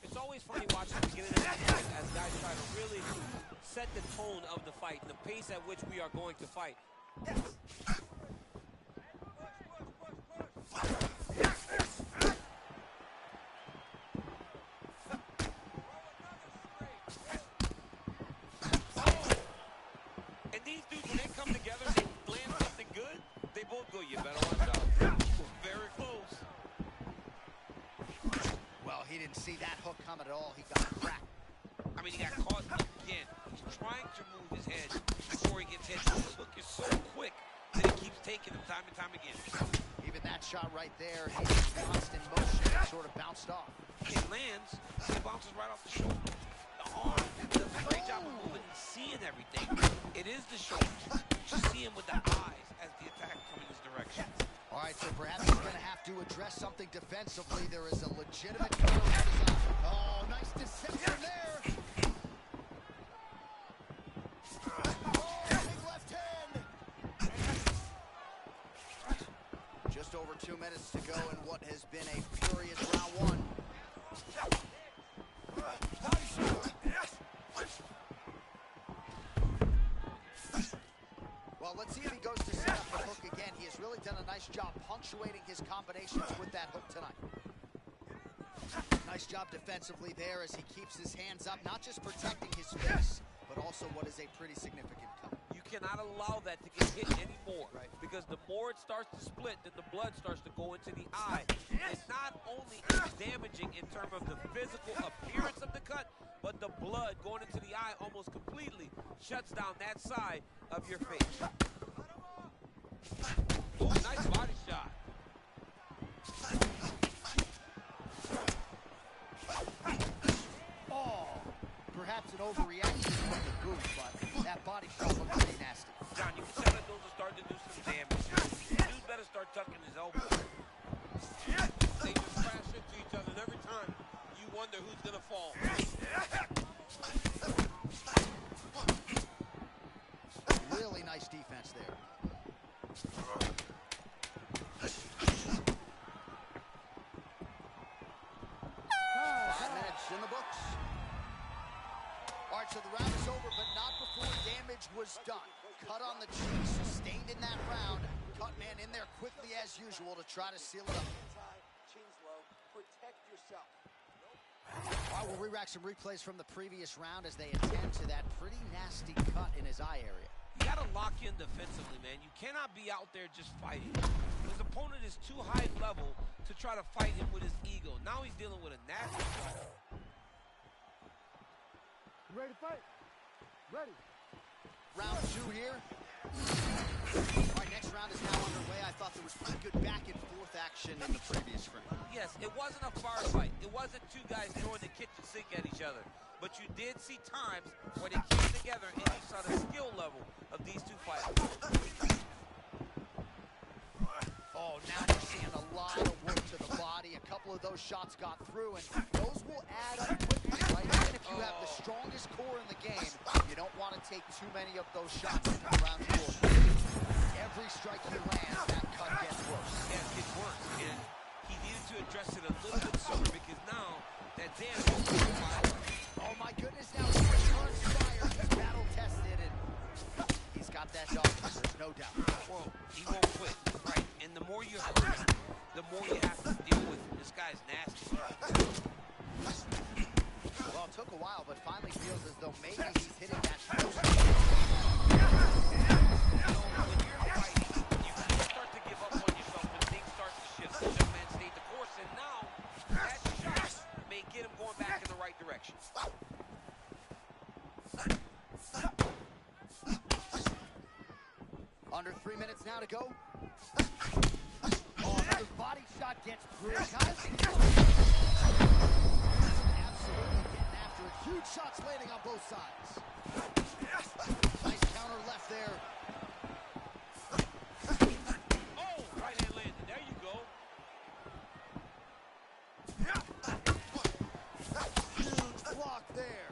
It's always funny watching the beginning of the fight as guys try to really set the tone of the fight and the pace at which we are going to fight. And these dudes, when they come together and they land something good, they both go, you better watch out. Very close. Well, he didn't see that hook coming at all. He got cracked. I mean, he got caught again. He's trying to move his head before he gets hit. This hook is so quick that he keeps taking him time and time again. Even that shot right there, he was constant motion and sort of bounced off. It lands, it bounces right off the shoulder. The arm does a great job of moving and seeing everything. It is the shoulders. You see him with the eyes as the attack coming his direction. All right, so perhaps he's going to have to address something defensively. There is a legitimate counter design. Oh, nice deception there. Oh, big left hand. Just over 2 minutes to go in what has been a furious round one. Well, let's see if he goes to set up the hook again. He has really done a nice job punctuating his combinations with that hook tonight. Nice job defensively there as he keeps his hands up, not just protecting his face, but also what is a pretty significant cut. allow that to get hit anymore. Right. Because the more it starts to split, then the blood starts to go into the eye. And not only is it damaging in terms of the physical appearance of the cut, but the blood going into the eye almost completely shuts down that side of your face. Oh, nice body shot. Oh, perhaps an overreaction from the booth, but that body shot looked pretty nasty. John, you can tell that those are starting to do some damage. Dude better start tucking his elbow. They just crash into each other, and every time you wonder who's going to fall. Really nice defense there. 5 minutes in the books. All right, so the round is over, but not before damage was done. Cut on the cheek, sustained in that round. Cut man in there quickly as usual to try to seal it up. Chin's low. Protect yourself. All right, we'll re-rack some replays from the previous round as they attend to that pretty nasty cut in his eye area. You got to lock in defensively, man. You cannot be out there just fighting. His opponent is too high level to try to fight him with his ego. Now he's dealing with a nasty shot. You ready to fight? Ready. Round 2 here. All right, next round is now underway. I thought there was pretty good back and forth action in the previous round. Yes, it wasn't a firefight. It wasn't two guys throwing the kitchen sink at each other. But you did see times where they came together and you saw the skill level of these two fighters. Oh, now we're seeing a lot of work to the body. A couple of those shots got through, and those will add up quickly, right? Even if you have the strongest core in the game, you don't want to take too many of those shots in the round 4. Every strike he lands, that cut gets worse. Yeah, it gets worse. And he needed to address it a little bit sooner because now that damage is violent. Oh, my goodness, now he returns fire. He's battle-tested, and he's got that dog, there's no doubt. Well, he won't quit, right? And the more you hurt him, the more you have to deal with him. This guy's nasty. Well, it took a while, but finally feels as though maybe he's hitting that post. When you're fighting, you can start to give up on yourself when things start to shift. The young man stayed the course, and now that shot may get him going back in the right direction. Under 3 minutes now to go. Oh, another body shot gets through. Absolutely getting after it. Huge shots landing on both sides. Nice counter left there. Oh, right hand landed. There you go. Huge block there.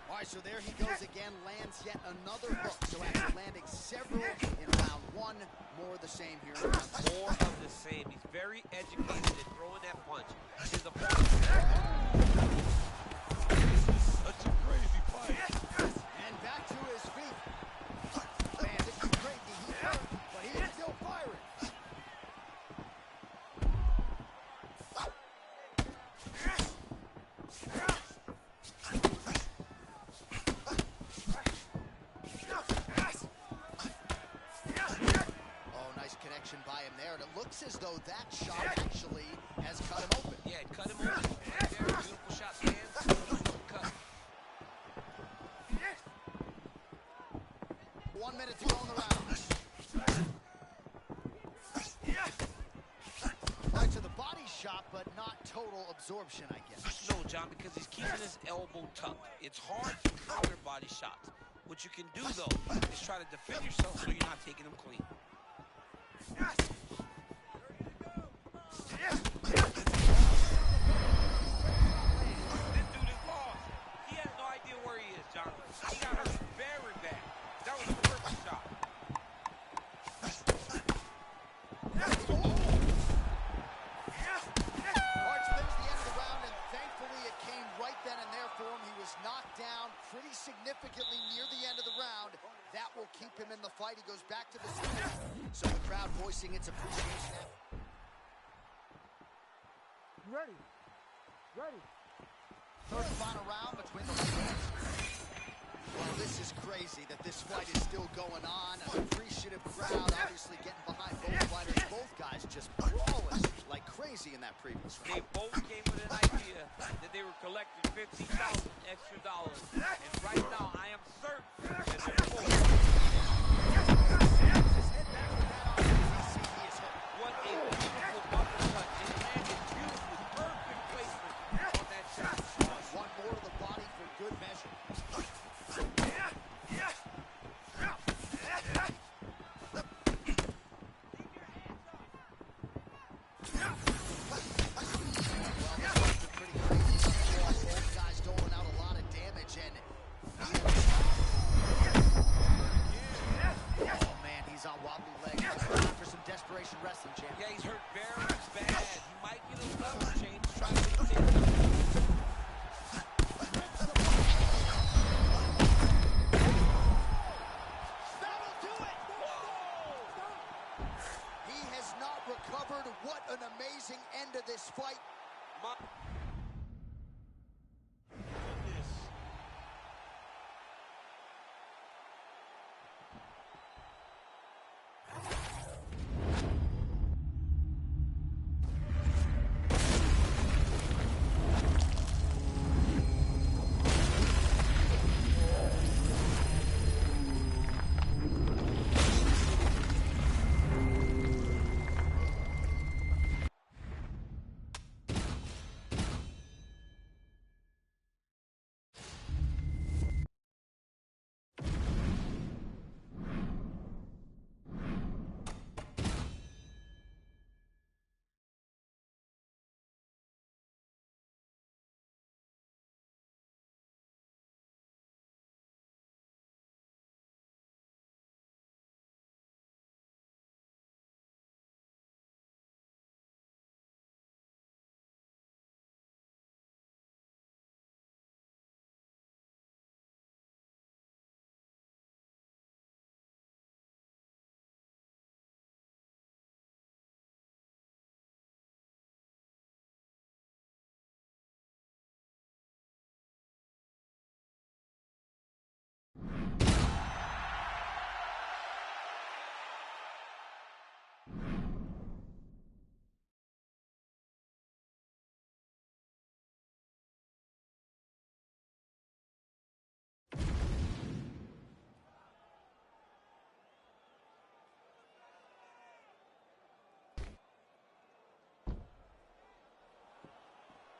All right, so there he goes again, lands yet another hook. So after landing several in round 1, more of the same here in round 2. More of the same. He's very educated at throwing that punch. His opponent. Such a crazy fight. And back to his feet. Man, this is crazy. He hurt, but he is still firing. By him there, and it looks as though that shot actually has cut him open. Yeah, it cut him open. Right there, beautiful shot, hands, cut. 1 minute to go in the round. Right to the body shot, but not total absorption, I guess. No, John, because he's keeping his elbow tucked. It's hard to counter body shots. What you can do, though, is try to defend yourself so you're not taking them clean. Yes. This dude is lost. He has no idea where he is, John. He got hurt very bad. That was a perfect shot. All right, so there's the end of the round, and thankfully it came right then and there for him. He was knocked down pretty significantly near the end of the round. That will keep him in the fight. He goes back to the stage. So the crowd voicing its appreciation. Ready. Ready. Third and final round between the lightweights. Well, this is crazy that this fight is still going on. An appreciative crowd obviously getting behind both fighters. Both guys just brawling like crazy in that previous round. They both came with an idea that they were collecting $50,000 extra dollars. And right now, I am certain that they're both. What a beautiful uppercut. It landed beautifully. Perfect placement on that shot. One more to the body for good measure. Wrestling champ. Yeah, he's hurt very bad. He might get a level change. Try to take it. That'll do it. Whoa. He has not recovered. What an amazing end to this fight.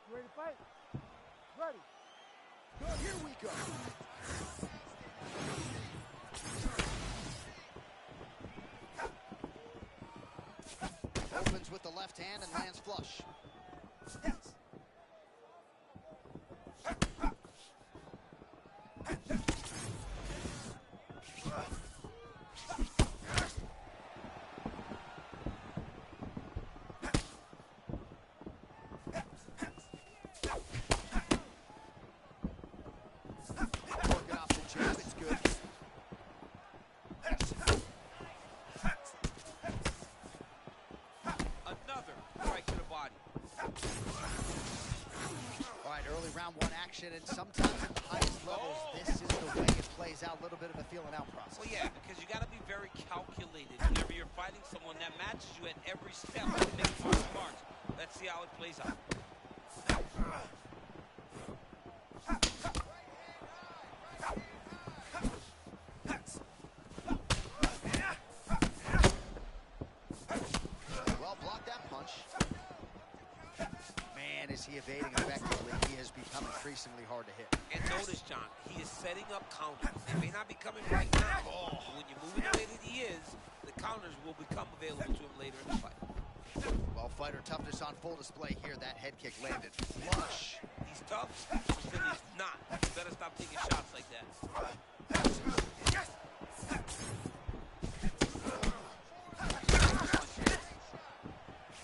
You ready to fight? Ready. Go, here we go. Opens with the left hand and lands flush. Yes. And sometimes at the highest levels, this is the way it plays out, a little bit of a feeling out process. Well, yeah, because you got to be very calculated whenever you're fighting someone that matches you at every step of the mixed martial arts. Let's see how it plays out. Well, block that punch. Man, is he evading effectively. He has become increasingly hard to hit. And notice, John, he is setting up counters. They may not be coming right now. Oh. When you're moving the way that he is, the counters will become available to him later in the fight. Well, fighter toughness on full display here. That head kick landed flush. He's tough until he's not. You better stop taking shots like that.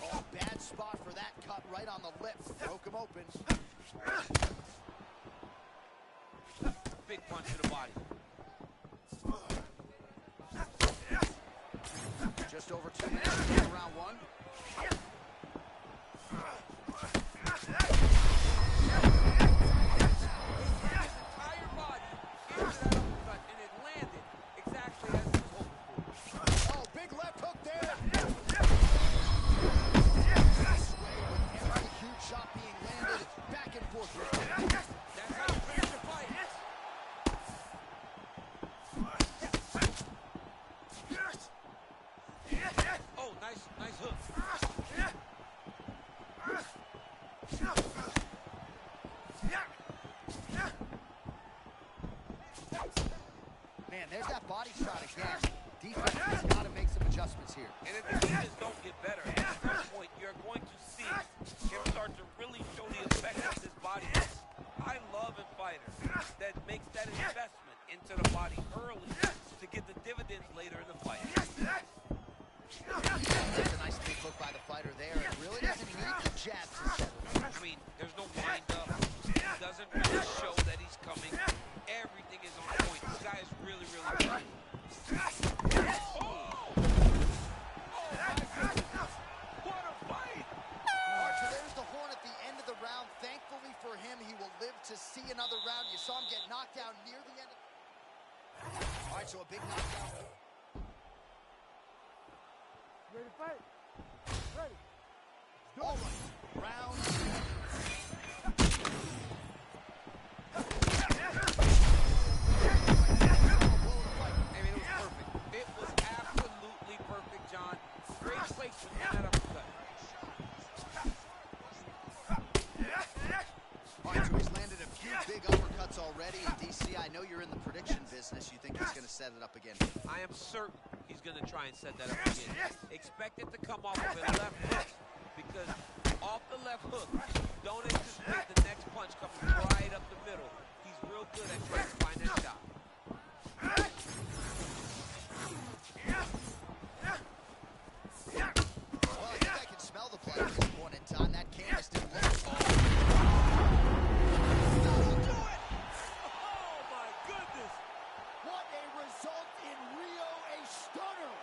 Oh, bad spot for that cut right on the lip. Broke him open. Big punch to the body. Just over 2 minutes into round one. Entire body into that Man, there's that body shot again. Defense has got to make some adjustments here. And if the defense don't get better, at some point you're going to see him start to really show the effect of this body. I love a fighter that makes that investment into the body early to get the dividends later in the fight. That's a nice big hook by the fighter there. It really doesn't need the jab to settle. I mean, there's no wind up. He doesn't really show that he's coming. Everything is on point. This guy is really, really good. What a fight! Archer, there's the horn at the end of the round. Thankfully for him, he will live to see another round. You saw him get knocked down near the end. All right, so a big knockdown. Ready to fight? Ready. All right, round. I mean, it was perfect. It was absolutely perfect, John. Great placement in that uppercut. All right, so he's landed a few big uppercuts already. And DC, I know you're in the prediction business. You think he's going to set it up again? I am certain he's going to try and set that up again. Expect it to come off of a left hook, because off the left hook, don't anticipate the next punch coming right up the middle. He's real good at trying to find that shot. Well, I think I can smell the blood at this point in time. That canvas didn't look. What a result in Rio, a stunner.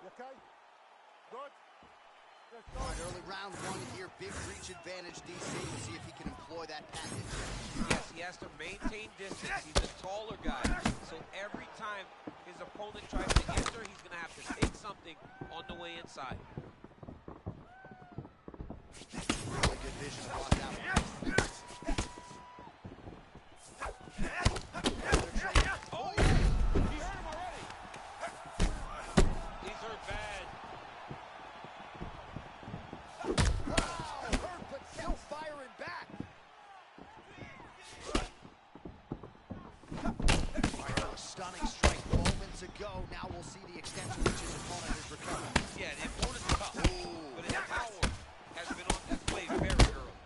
You okay? Good? Let's go. All right, early round one here. Big reach advantage, DC. We'll see if he can employ that package. Yes, he has to maintain distance. He's a taller guy, so every time his opponent tries to enter, he's going to have to take something on the way inside. Really good vision block that one. Oh, he hurt him already. He's hurt bad. Wow, hurt but still firing back. All right, a stunning strike moments ago. Now we'll see the extent to which his opponent is recovering. Yeah, the opponent's tough, Ooh. but his power has been on display very early.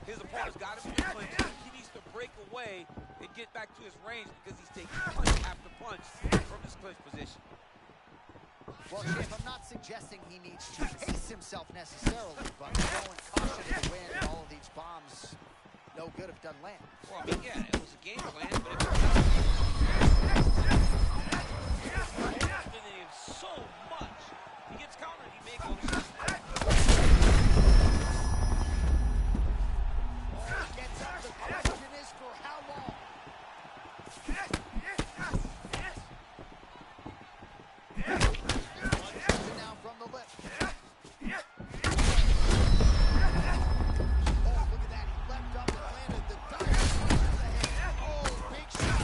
His opponent's got him in the clinch. He needs to break away and get back to his range, because he's taking punch after punch from his clinch position. Well, Chief, I'm not suggesting he needs to pace himself necessarily, but throwing caution to the wind, all of these bombs, no good if doesn't land. Well, I mean, yeah, it was a game plan, but it was not. So much. He gets countered, he may go. Gets up, the question is for how long? Now from the lip. Oh, look at that. He leapt up and landed the dive. Oh, big shot.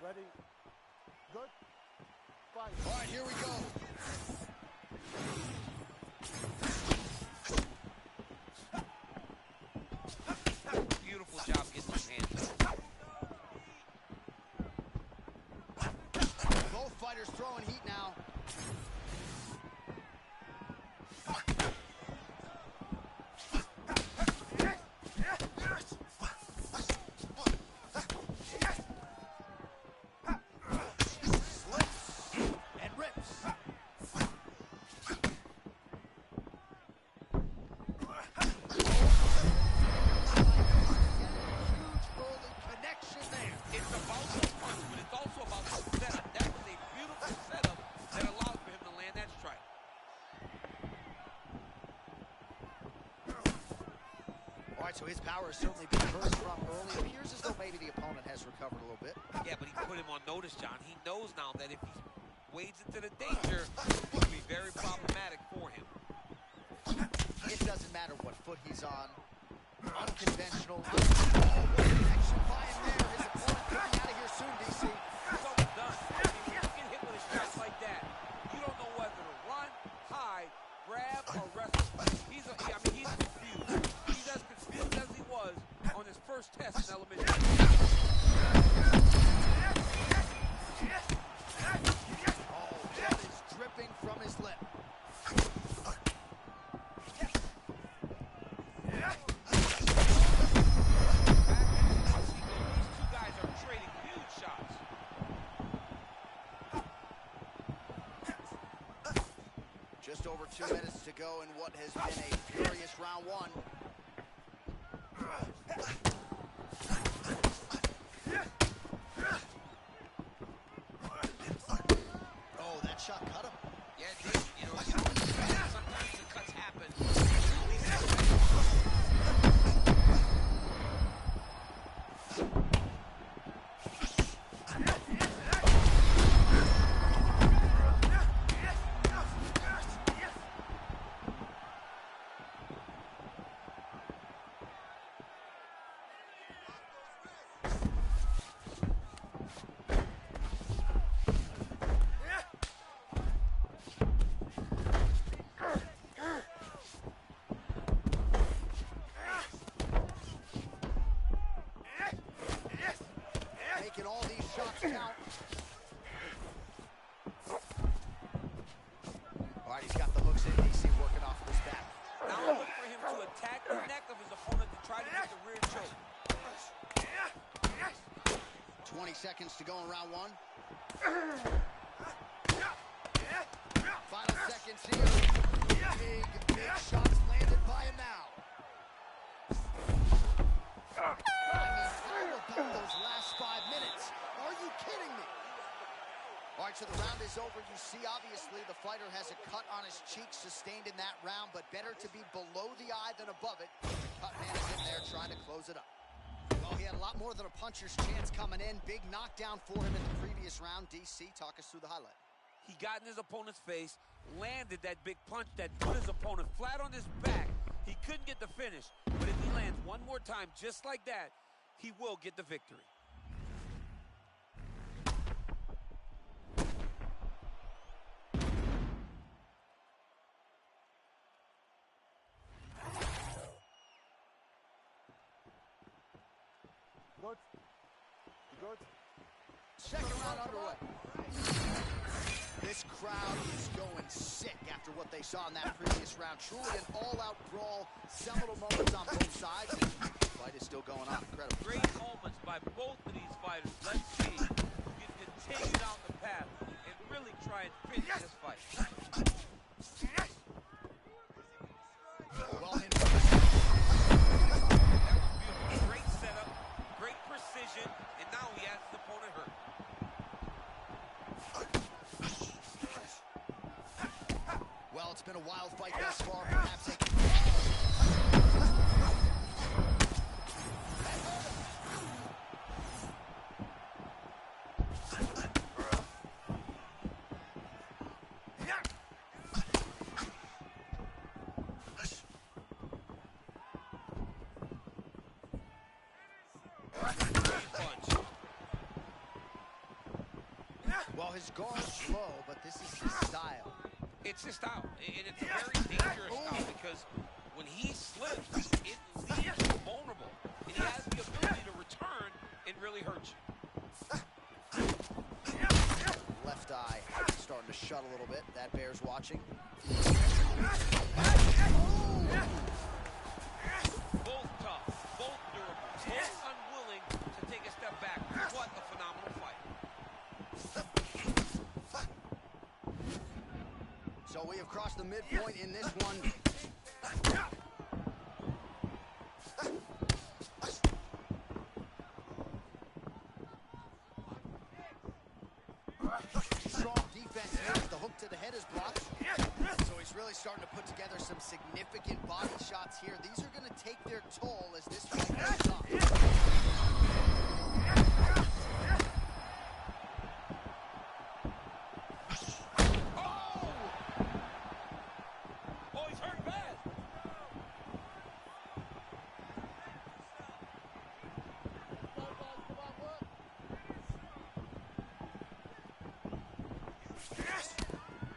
Ready? Good. Fight. All right, here we go. Beautiful job getting his hands up. Both fighters throwing heat now. So his power has certainly been burst from early. It appears as though maybe the opponent has recovered a little bit. Yeah, but he put him on notice, John. He knows now that if he wades into the danger, it will be very problematic for him. It doesn't matter what foot he's on. Unconventional. Action by him there. His opponent could be out of here soon, DC. He's almost done. I mean, when you get hit with a shot like that, you don't know whether to run, hide, grab, or wrestle. He's confused. He's as confused as he was on his first test in elementary. Oh, blood is dripping from his lip. Just over 2 minutes to go in what has been a furious round one. Oh, that shot cut him. Yeah, it did. You know, sometimes the cuts happen. All these shots count. All right, he's got the hooks in. DC working off of his back. Now look for him to attack the neck of his opponent to try to get the rear choke. 20 seconds to go in round one. Final seconds here. Big shots landed by him now. How about those last 5 minutes? Are you kidding me? All right, so the round is over. You see, obviously, the fighter has a cut on his cheek sustained in that round, but better to be below the eye than above it. The cut man is in there trying to close it up. Well, he had a lot more than a puncher's chance coming in. Big knockdown for him in the previous round. DC, talk us through the highlight. He got in his opponent's face, landed that big punch that put his opponent flat on his back. He couldn't get the finish, but if he lands one more time just like that, he will get the victory. Good. Good. Second round underway. This crowd is going sick after what they saw in that previous round. Truly an all-out brawl. Several moments on both sides. The fight is still going on. Incredible. Great moments by both of these fighters. Let's see who can continue down the path and really try and finish this fight. Well, in that was beautiful. Great setup, great precision, and now he has his opponent hurt. Well, it's been a wild fight thus far. Perhaps they can... Oh, his guard's low, but this is his style. It's his style, and it's a very dangerous style because when he slips, it leaves you vulnerable, and he has the ability to return and really hurt you. Left eye starting to shut a little bit. That bears watching. Both tough, both durable, both unwilling to take a step back. What a phenomenal fight. So we have crossed the midpoint in this one. Strong defense here as the hook to the head is blocked. So he's really starting to put together some significant body shots here. These are going to take their toll as this fight goes on. Oh, he's hurt bad.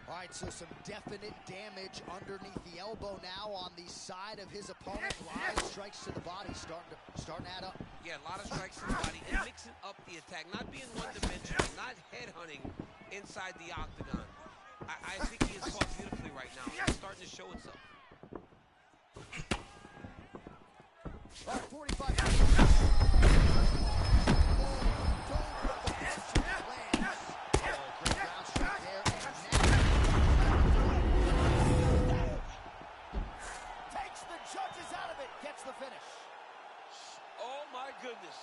All right, so some definite damage underneath the elbow now on the side of his opponent. A lot of strikes to the body starting to add up. Yeah, a lot of strikes to the body and mixing up the attack, not being one-dimensional, not head-hunting inside the octagon. I think he is fought beautifully right now. It's starting to show itself. All right, 45. The finish. Oh my goodness.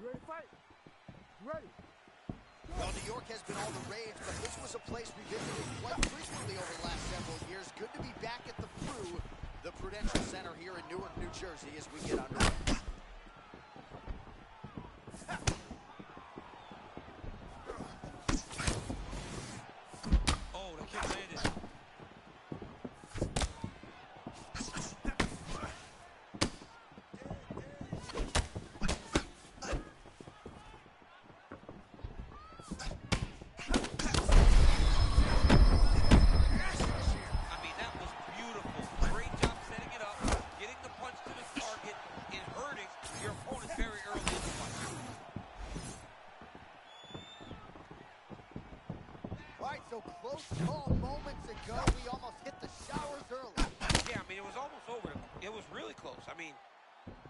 You ready to fight? Ready. Well, New York has been all the rage, but this was a place we visited quite frequently over the last several years. Good to be back at the Prudential Center here in Newark, New Jersey, as we get underway. Oh, the kick landed. So close call moments ago, we almost hit the showers early. Yeah, I mean, it was almost over. It was really close. I mean,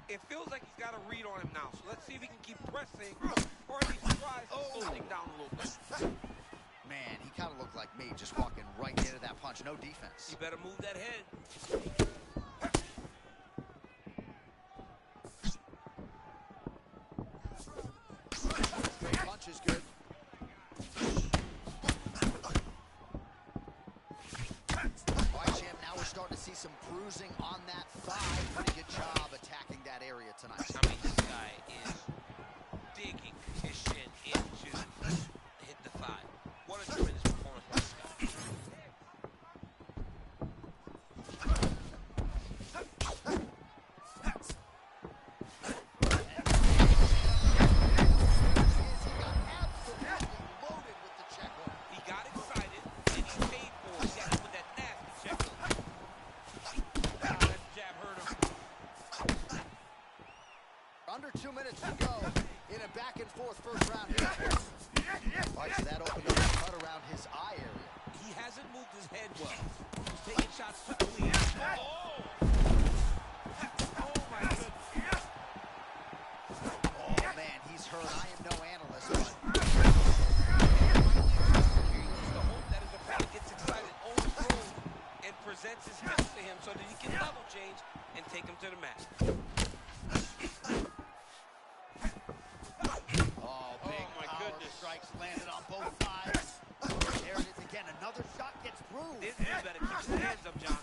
it feels like he's got a read on him now. So let's see if he can keep pressing or if he tries to slow things down a little bit. Man, he kind of looked like me, just walking right into that punch. No defense. You better move that head. under 2 minutes to go in a back-and-forth first round here. All right, so that opened up a cut around his eye area. He hasn't moved his head well. He's taking shots too clean. Oh! Oh, my goodness. Oh, man, he's hurt. I am no analyst, but... He needs to hope that his opponent gets excited, overthrows, and presents his hips to him so that he can level change and take him to the mat. Oh, big my power goodness. strikes landed on both sides. There it is again. Another shot gets through. This dude better keep his hands up, John.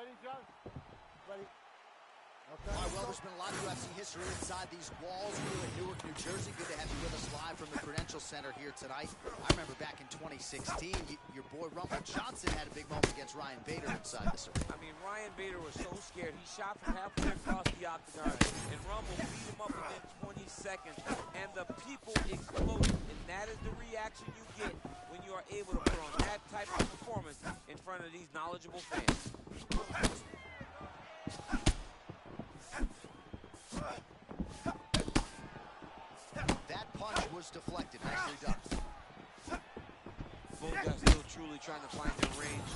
Ready, John? Ready. Okay. Well, there's been a lot of UFC history inside these walls here in Newark, New New Jersey. Good to have you with us live from the Prudential Center here tonight. I remember back in 2016, your boy Rumble Johnson had a big moment against Ryan Bader inside this arena. I mean, Ryan Bader was so scared. He shot from halfway across the octagon, and Rumble beat him up within 20 seconds, and the people exploded. And that is the reaction you get when you are able to put on that type of performance in front of these knowledgeable fans. That punch was deflected. Nicely done. Both guys still truly trying to find their range.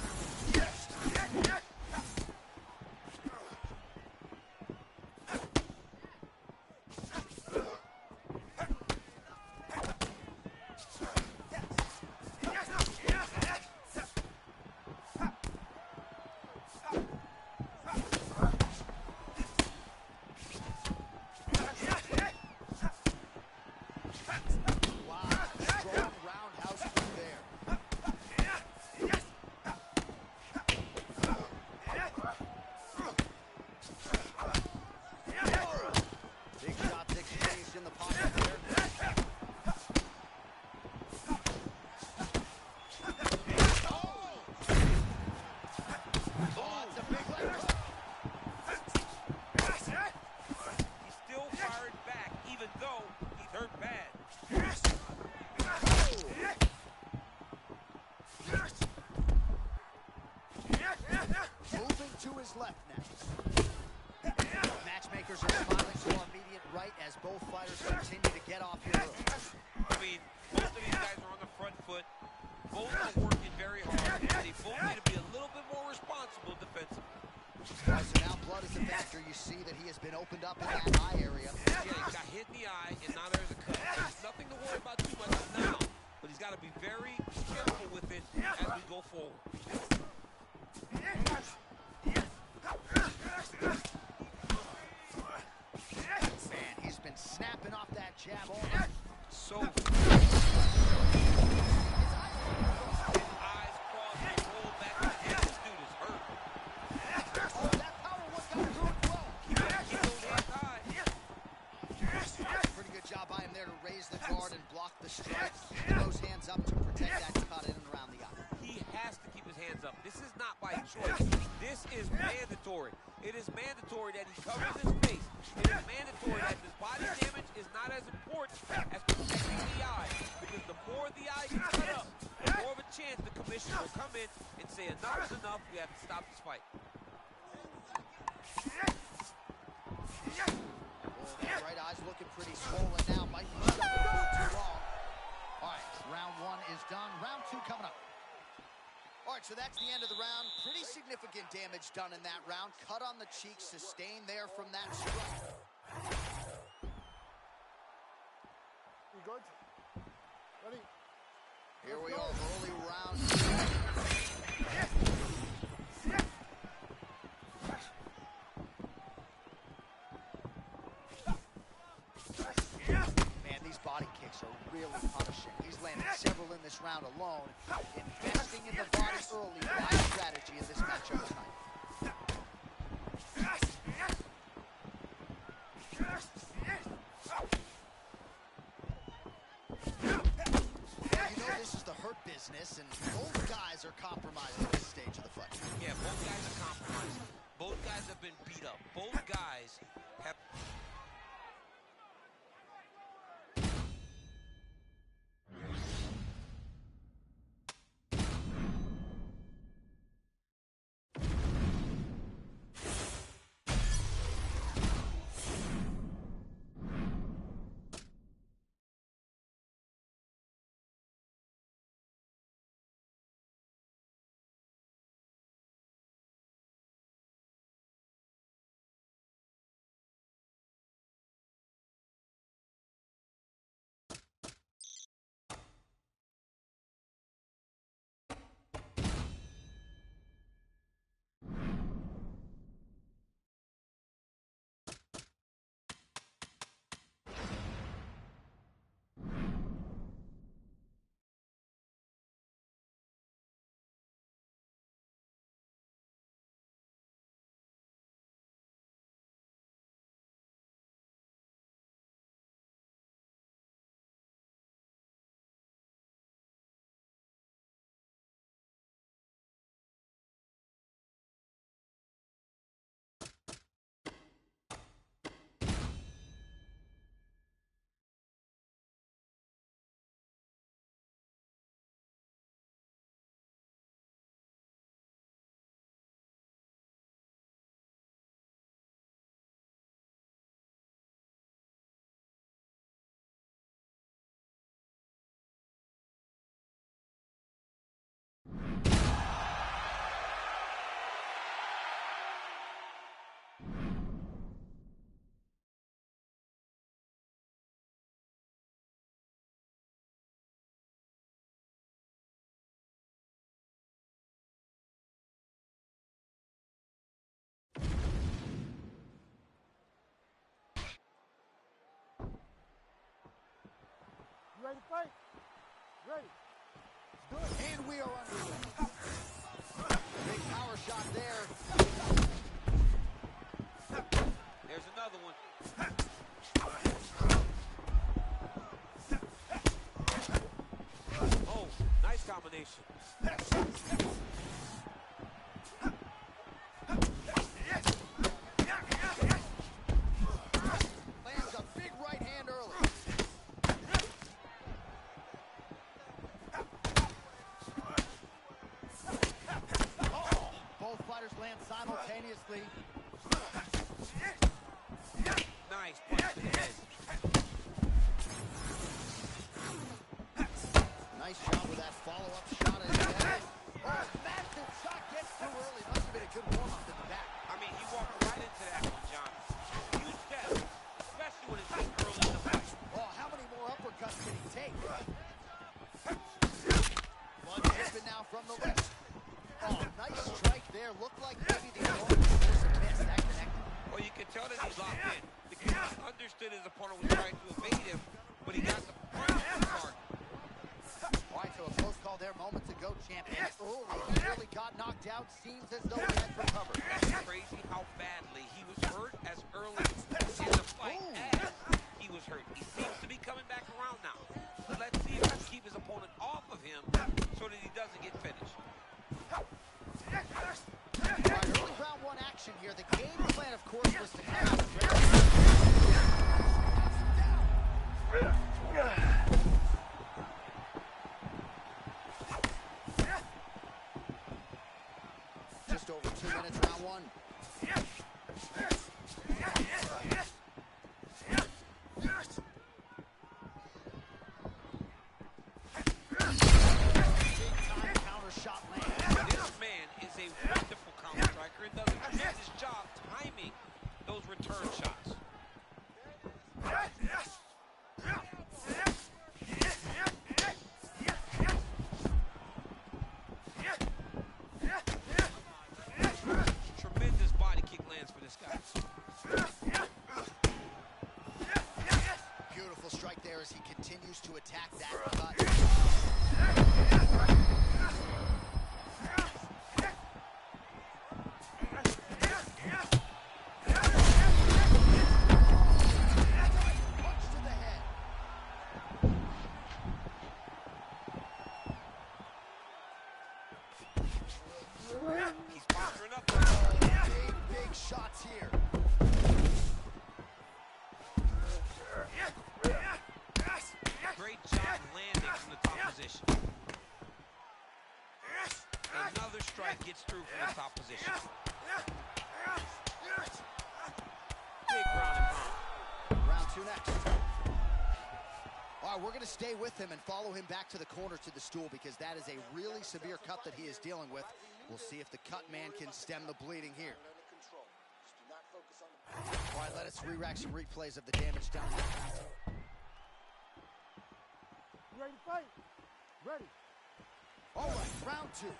Left now. Matchmakers are smiling to our immediate right as both fighters continue to get off here early. I mean, both of these guys are on the front foot. Both are working very hard, and they both need to be a little bit more responsible defensively. So now blood is a factor. You see that he has been opened up in that eye area. Yeah, he got hit in the eye, and now there's a cut. There's nothing to worry about too much now, but he's got to be very careful with it as we go forward. Man, he's been snapping off that jab all night. So eyes crossed and rolled back to the head. This dude is hurt. Oh, that power one got through and throw. Keep those hands high. Pretty good job by him there to raise the guard and block the strike. Throws hands up to protect that cut in and around the eye. He has to keep his hands up. This is not by choice. This is mandatory. It is mandatory that he covers his face. It is mandatory that his body damage is not as important as protecting the eye. Because the more the eye gets cut up, the more of a chance the commissioner will come in and say enough is enough. We have to stop this fight. Well, that right eye's looking pretty swollen now. Might be stuck for too long. All right, round one is done. Round two coming up. All right, so that's the end of the round. Pretty significant damage done in that round. Cut on the cheek, sustained there from that strike. You good? Ready? Here we are, early round. Man, these body kicks are really punishing. He's landed several in this round alone. Investing in the body early, wise strategy in this matchup tonight. You know this is the hurt business, and both guys are compromised at this stage of the fight. Yeah, both guys are compromised. Both guys have been beat up. Both guys have... ready to fight? Ready. Let's do it. And we are underway. Big power shot there. There's another one. Oh, nice combination. Lands a big right hand early. Oh, both fighters land simultaneously. Nice punch to the head. Nice job with that follow-up shot as well. Oh, massive shot gets too early. Must have been a good warm-up in the back. I mean, he walked right into that one, John. Huge step, especially when it's early in the fight. Oh, how many more uppercuts can he take? One hit now from the left. Oh, nice strike there. Looked like maybe the opponent was forced to miss. That connected. Well, you can tell that he's locked in because he understood his opponent was trying to evade him, but he got the punch hard. All right, so a close call there moments ago, champion. Oh, he nearly got knocked out. Seems as though he has recovered. It's crazy how badly he was hurt as early in the fight as he was hurt. He seems to be coming back around now. So let's see if he can keep his opponent off of him so that he doesn't get finished. All right, early round one action here. The game plan, of course, was to come out just over 2 minutes, round one. Big-time counter shot lands. This man is a wonderful counter striker and does a tremendous job timing those return shots. Tremendous body kick lands for this guy. Beautiful strike there as he continues to attack that cut. Punch to the head. He's posturing up. Big shots here. Great job landing from the top position. Another strike gets through from the top position. Big ground and pound. Round two next. All right, we're going to stay with him and follow him back to the corner to the stool because that is a really severe cut that he is dealing with. We'll see if the cut man can stem the bleeding here. All right, let us re-rack some replays of the damage done. You ready to fight? Ready. All right, round two.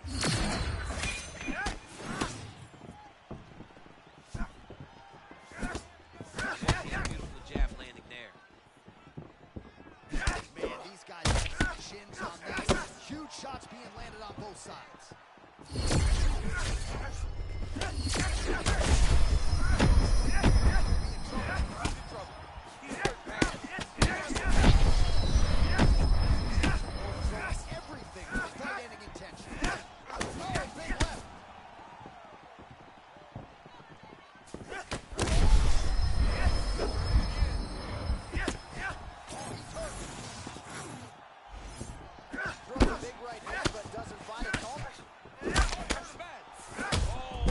Beautiful jab landing there. Man, these guys have some chins on this. Huge shots being landed on both sides. He's hurt bad. Everything with fight-ending intention. Oh, big left. Throws a big right hand, but doesn't find it. Bad. Oh.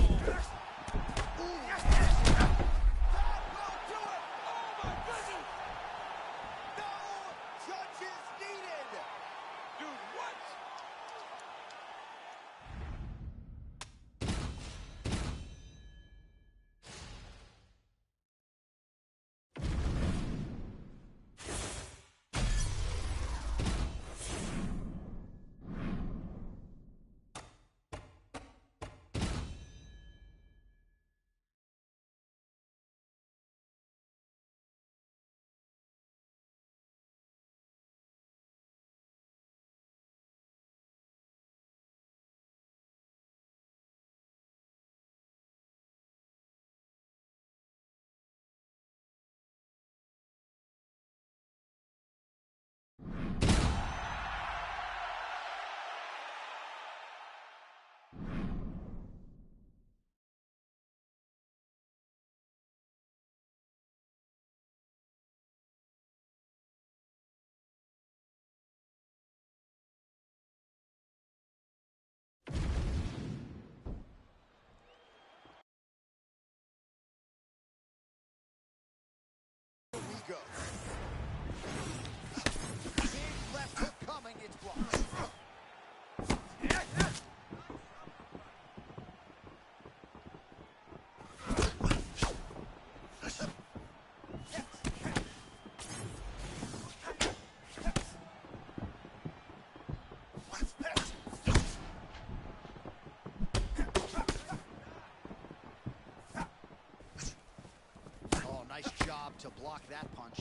to block that punch.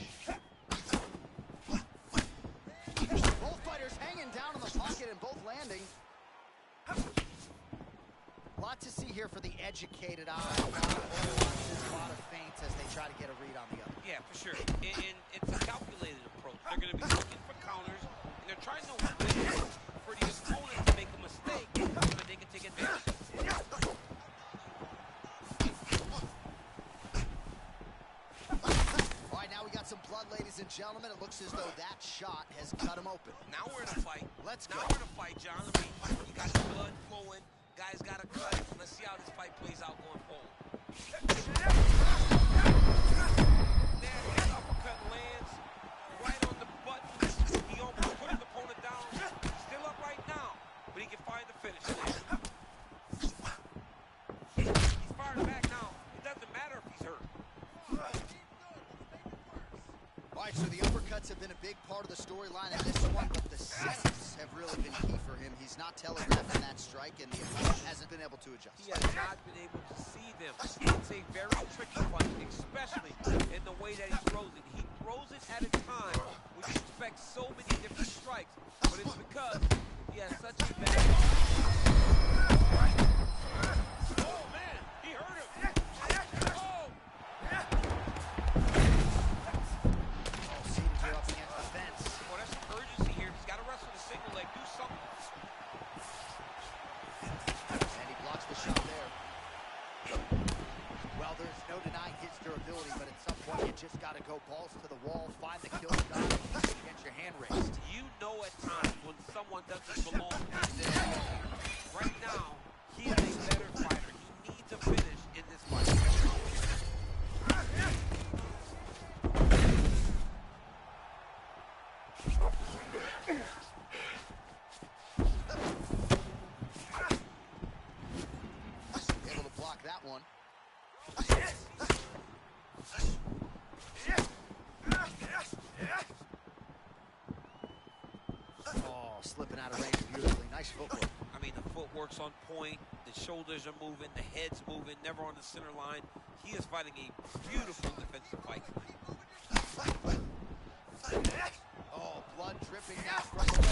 Both fighters hanging down in the pocket and both landing. A lot to see here for the educated eye. A lot of feints as they try to get a read on the other. Yeah, for sure. And it's a calculated approach. They're going to be looking for counters, and they're trying to wait for the opponent to make a mistake so that they can take advantage. All right, now we got some blood, ladies and gentlemen. It looks as though that shot has cut him open. Now we're in a fight. Let's go. Now we're in a fight, John. I mean, you got the blood flowing. Guys got to cut. Let's see how this fight plays out going forward. There, his uppercut lands right on the button. He almost put his opponent down. Still up right now, but he can find the finish there. He's firing back now. It doesn't matter if he's hurt. All right, so the uppercuts have been a big part of the storyline in this one, but the seconds have really been key for him. He's not telegraphing that strike, and the opponent hasn't been able to adjust. He has not been able to see them. It's a very tricky fight, especially in the way that he throws it. He throws it at a time when you expect so many different strikes, but it's because he has such a bad... Oh, man, he hurt him. Oh! Seems you're up against the fence. Well, there's some urgency here. He's got to wrestle the single leg, do something. And he blocks the shot there. Well, there's no denying his durability, but at some point you just got to go balls to the wall, find the kill shot, get your hand raised. You know at times when someone doesn't belong in this. Right now, he is a better fighter. He needs a finish in this fight. Able to block that one. Oh, slipping out of range beautifully. Nice footwork. I mean, the footwork's on point, the shoulders are moving, the head's moving, never on the center line. He is fighting a beautiful defensive fight. Oh, blood dripping now from the leg.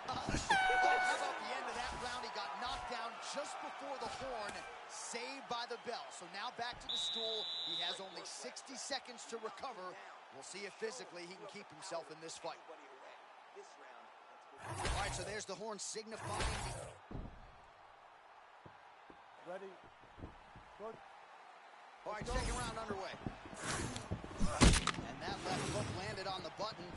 How about the end of that round? He got knocked down just before the horn, saved by the bell. So now back to the stool. He has only 60 seconds to recover. We'll see if physically he can keep himself in this fight. All right, so there's the horn signifying. Ready. Good. All right, second round underway. And that left hook landed on the button.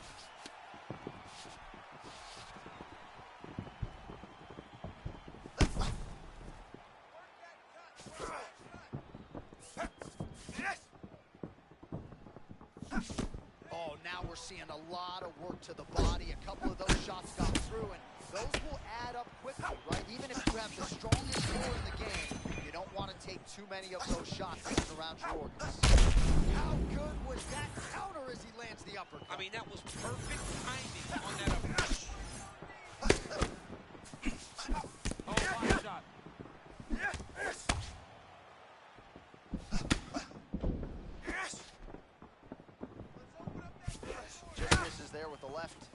Oh, now we're seeing a lot of work to the body. A couple of those shots got through, and those will add up quickly, right? Even if you have the strongest core in the game, you don't want to take too many of those shots around your organs. How good was that counter as he lands the uppercut? I mean, that was perfect timing on that uppercut. Oh, body shot. Just misses there with the left.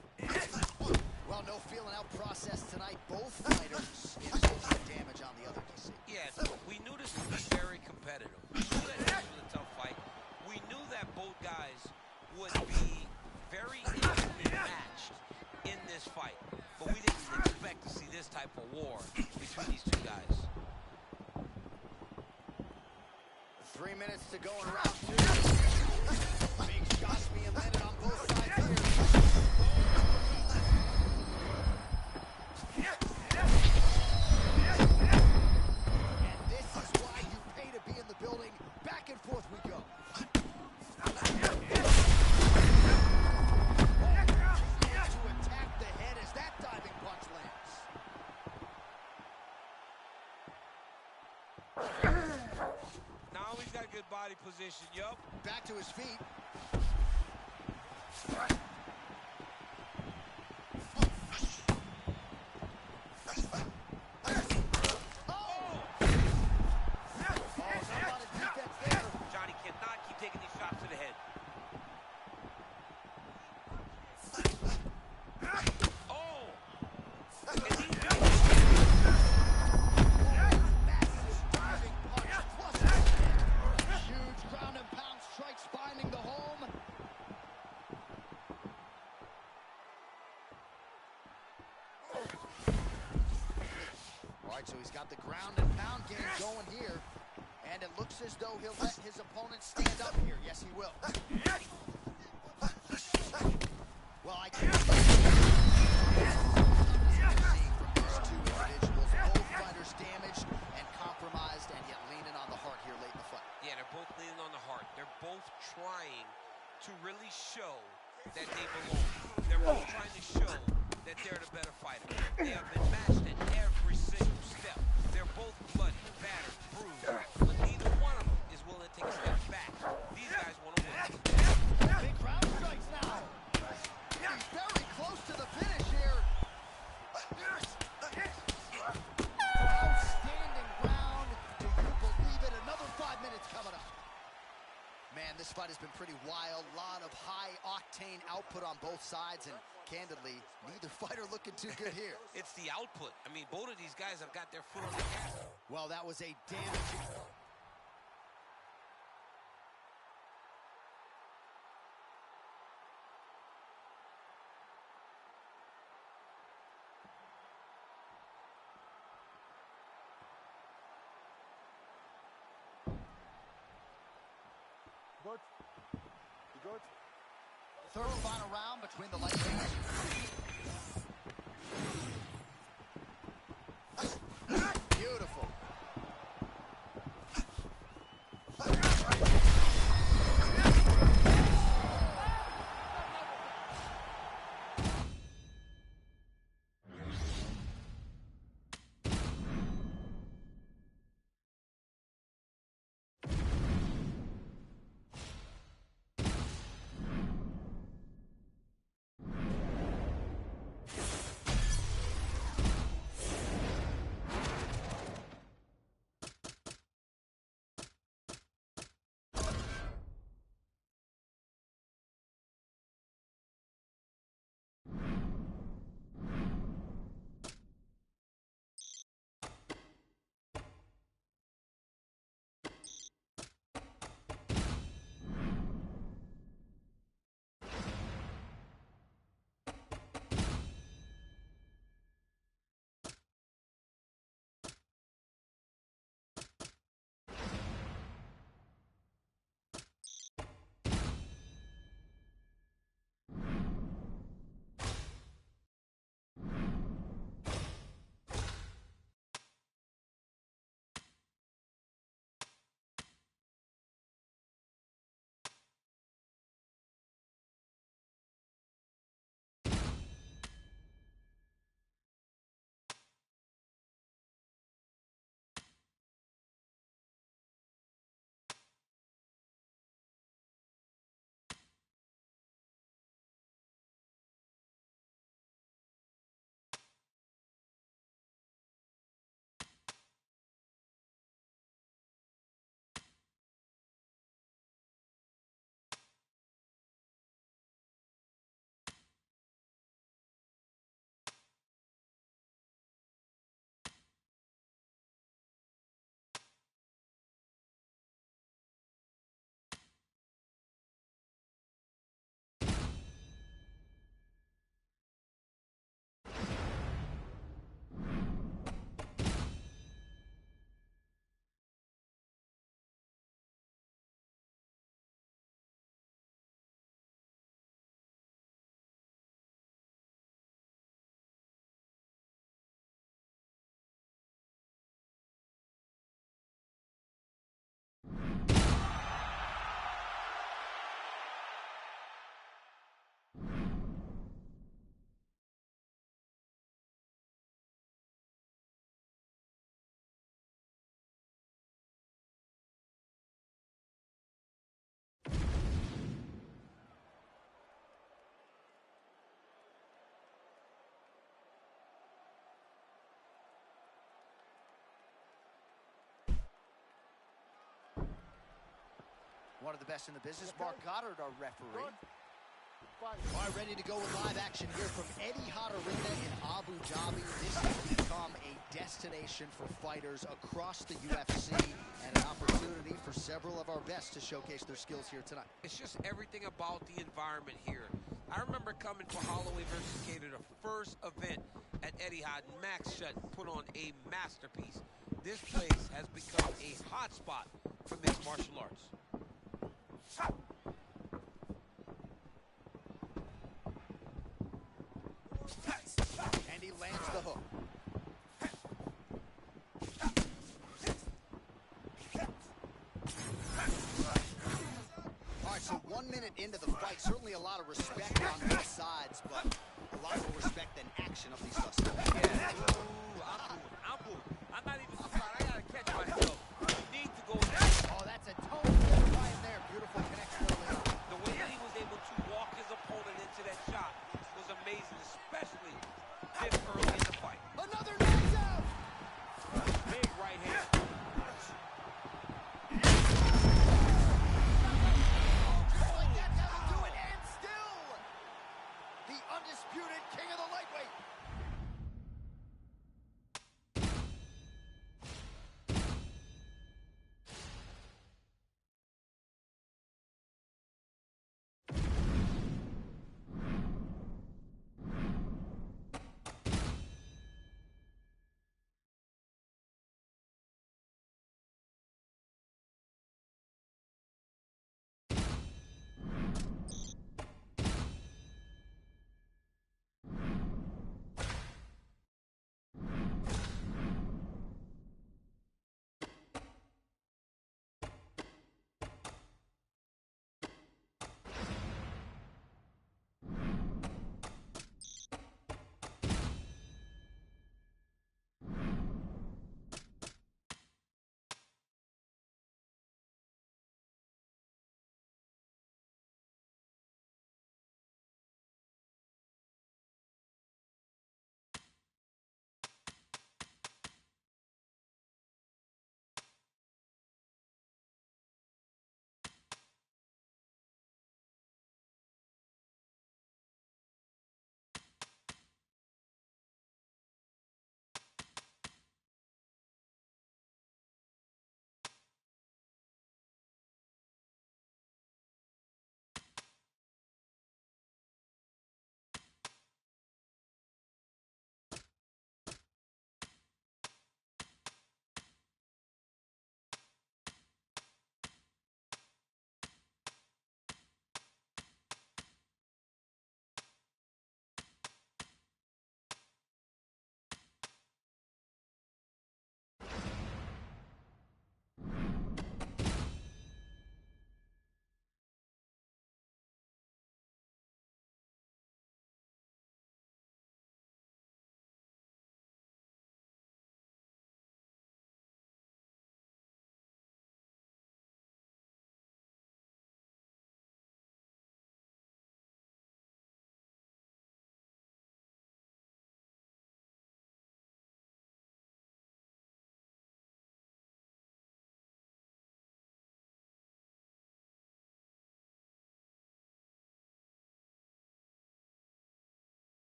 Well, no feeling out process tonight. Both fighters inflicting damage on the other, DC. Yeah, we knew this would be very competitive. We knew that this was a tough fight. We knew that both guys would be very evenly matched in this fight. But we didn't expect to see this type of war between these two guys. 3 minutes to go in round 2. Big shots being landed on both sides here. And this is why you pay to be in the building. Back and forth we go. To attack the head as that diving punch lands. Now he's got a good body position, yup. Back to his feet. Oh, taking these shots to the head. Oh! And these guys... Huge ground and pound strikes finding the home. All right, so he's got the ground and pound game going here. And it looks as though he'll let his opponent stand up here. Yes, he will. Well, I can't see from these two individuals. Both fighters damaged and compromised, and yet leaning on the heart here late in the fight. Yeah, they're both leaning on the heart. They're both trying to really show that they belong. They're both trying to show that they're the better fighter. They have been matched at every single step. They're both bloody, battered, bruised, but neither one of them is willing to take a step back. These guys want to win. Big ground strikes now. He's very close to the finish here. Outstanding round. Do you believe it? Another 5 minutes coming up. Man, this fight has been pretty wild. A lot of high-octane output on both sides, and candidly, neither fighter looking too good here. It's the output. I mean, both of these guys have got their foot on the gas. Well, that was a damaging... Good. You good? Third and final round between the lightweights. Beautiful. One of the best in the business, Mark Goddard, our referee. Fight. All right, ready to go with live action here from Etihad Arena in Abu Dhabi. This has become a destination for fighters across the UFC and an opportunity for several of our best to showcase their skills here tonight. It's just everything about the environment here. I remember coming for Holloway versus Cater, the first event at Etihad, and Max Shutt put on a masterpiece. This place has become a hotspot for mixed martial arts. And he lands the hook. All right, so 1 minute into the fight, certainly a lot of respect on both sides, but a lot more respect than action of these suspects. Yeah. I'm cool. I'm not even surprised. I gotta catch myself. You need to go there. Oh, that's a tone shift right there. Beautiful connection early on. The way that he was able to walk his opponent into that shot was amazing, especially this early in the fight. Another knockout! Big right hand. That's how to do it, and still the undisputed king of the lightweight.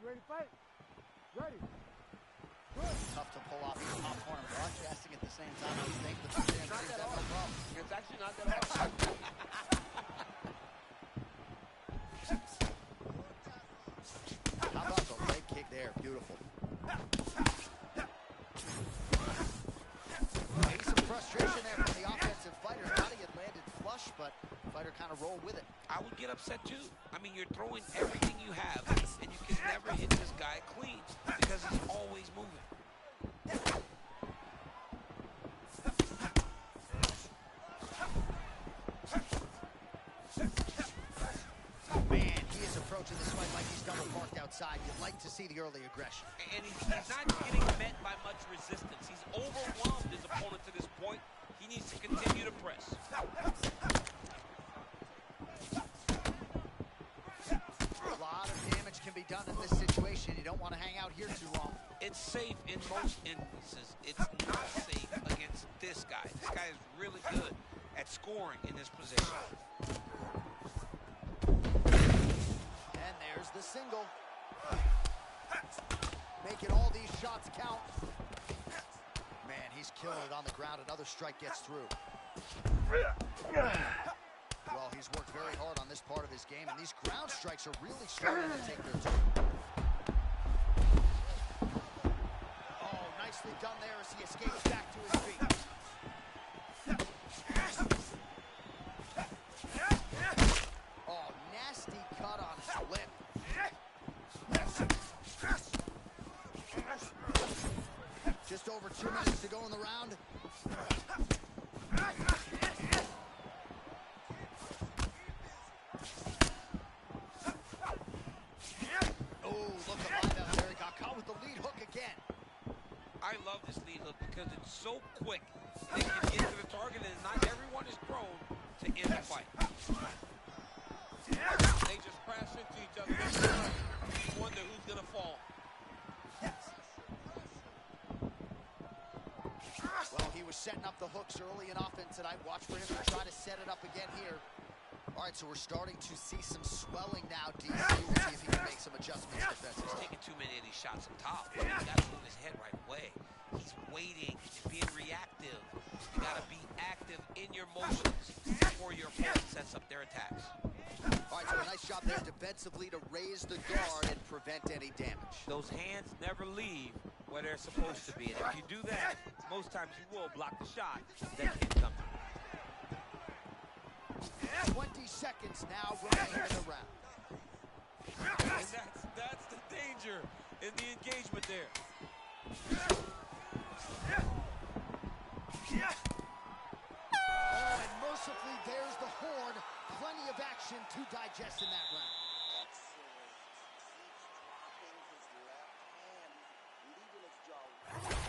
You ready to fight? Ready. Good. Tough to pull off the popcorn and broadcasting at the same time. I think the fans think that's no problem. It's actually not that hard. How about the leg kick there? Beautiful. Maybe some frustration there from the offensive fighter. Thought he had landed flush, but the fighter kind of rolled with it. I would get upset too. I mean, you're throwing everything you have, and you can never guy clean because he's always moving. Man, he is approaching this fight like he's double parked outside. You'd like to see the early aggression. And he's not getting met by much resistance. He's overwhelmed his opponent to this point. He needs to continue to press. A lot of damage can be done in this situation. You don't want to hang out here too long. It's safe in most instances. It's not safe against this guy. This guy is really good at scoring in this position. And there's the single. Making all these shots count. Man, he's killing it on the ground. Another strike gets through. Well, he's worked very hard on this part of his game, and these ground strikes are really starting to take their toll. Oh, nicely done there as he escapes back to his feet. Oh, nasty cut on his lip. Just over 2 minutes to go in the round. Oh, look alive out there. He got caught with the lead hook again. I love this lead hook because it's so quick. They can get to the target, and not everyone is prone to end the fight. They just crash into each other. You wonder who's going to fall. Well, he was setting up the hooks early and often tonight. Watch for him to try to set it up again here. All right, so we're starting to see some swelling now, DC. We'll see if he can make some adjustments defensively. He's taking too many of these shots up top. You got to move his head right away. He's waiting and being reactive. You got to be active in your motions before your opponent sets up their attacks. All right, so a nice job there defensively to raise the guard and prevent any damage. Those hands never leave where they're supposed to be. And if you do that, most times you will block the shot that can come. 20 seconds now remaining in the round. And that's the danger in the engagement there. Oh, and mercifully, there's the horn. Plenty of action to digest in that round.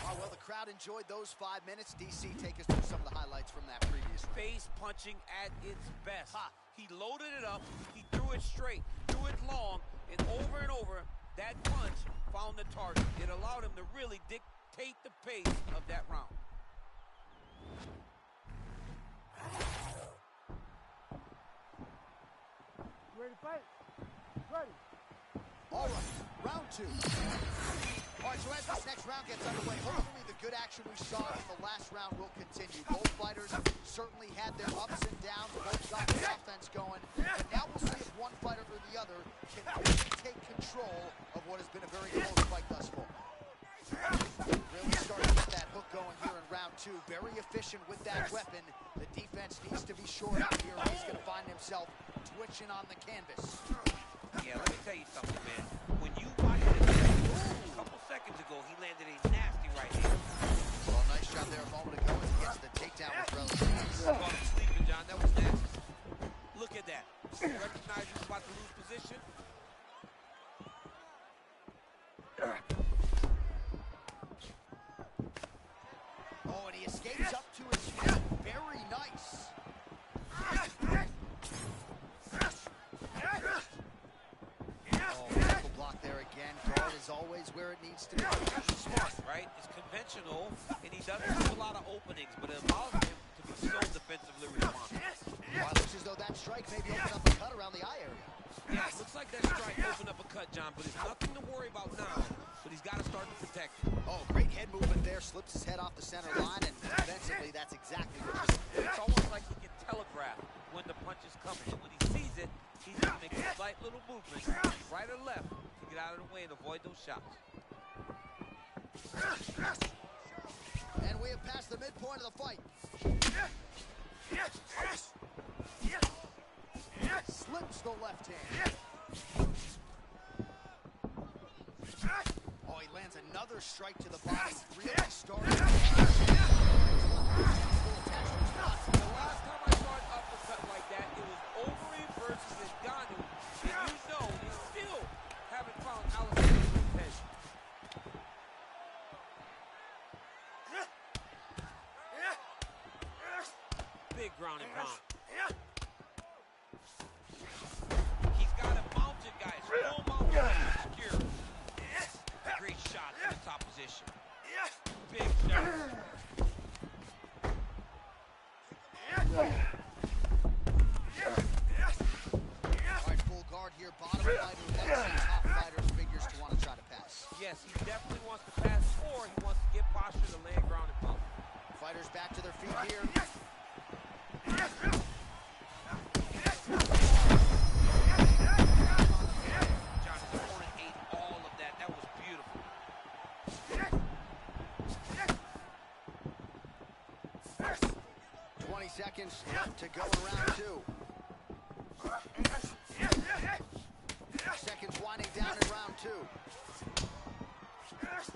Oh, well, the crowd enjoyed those 5 minutes. DC, take us through some of the highlights from that previous round. Face punching at its best. He loaded it up, he threw it straight, threw it long, and over, that punch found the target. It allowed him to really dictate the pace of that round. Ready to fight? Ready. All right, round two. All right, so as this next round gets underway, hopefully the good action we saw in the last round will continue. Both fighters certainly had their ups and downs. Both got the offense going. And now we'll see if one fighter or the other can really take control of what has been a very close fight thus far. Really starting to get that hook going here in round two. Very efficient with that weapon. The defense needs to be shored up here. He's going to find himself twitching on the canvas. Yeah, let me tell you something, man. When you watch this a couple seconds ago, he landed a nasty right hand. Well, nice shot there a moment ago as he gets the takedown with relative ease. Caught him sleeping, John. That was nasty. Look at that. Recognize he's about to lose position. Oh, and he escapes up to his feet. Very nice. Oh, beautiful block there again. Guard is always where it needs to be. He's smart, right? It's conventional, and he doesn't have a lot of openings, but it allows him to be so defensively responsive. Well, it looks as though that strike maybe opened up a cut around the eye area. Yeah, it looks like that strike opened up a cut, John, but it's nothing to worry about now, but he's got to start to protect it. Oh, great head movement there. Slips his head off the center line, and defensively, that's exactly what he's doing. It's almost like he can telegraph when the punch is coming. And when he sees it, he just makes a slight little movement, right or left, to get out of the way and avoid those shots. And we have passed the midpoint of the fight. Slips the left hand. Oh, he lands another strike to the body. Really starting. The last time I saw an uppercut like that, it was Overeem versus Ngannou, and you know they still haven't found Alistair's head. Big ground and pound. He's got it mounted, guys. Full mounted, secure. Great shot to the top position. Big shot. All right, full guard here. Bottom fighter, top fighters figures to want to try to pass. Yes, he definitely wants to pass, or he wants to get posture to land ground and pound. Fighters back to their feet here. John, his opponent ate all of that. That was beautiful. 20 seconds to go in round two. Seconds winding down in round two. Boys,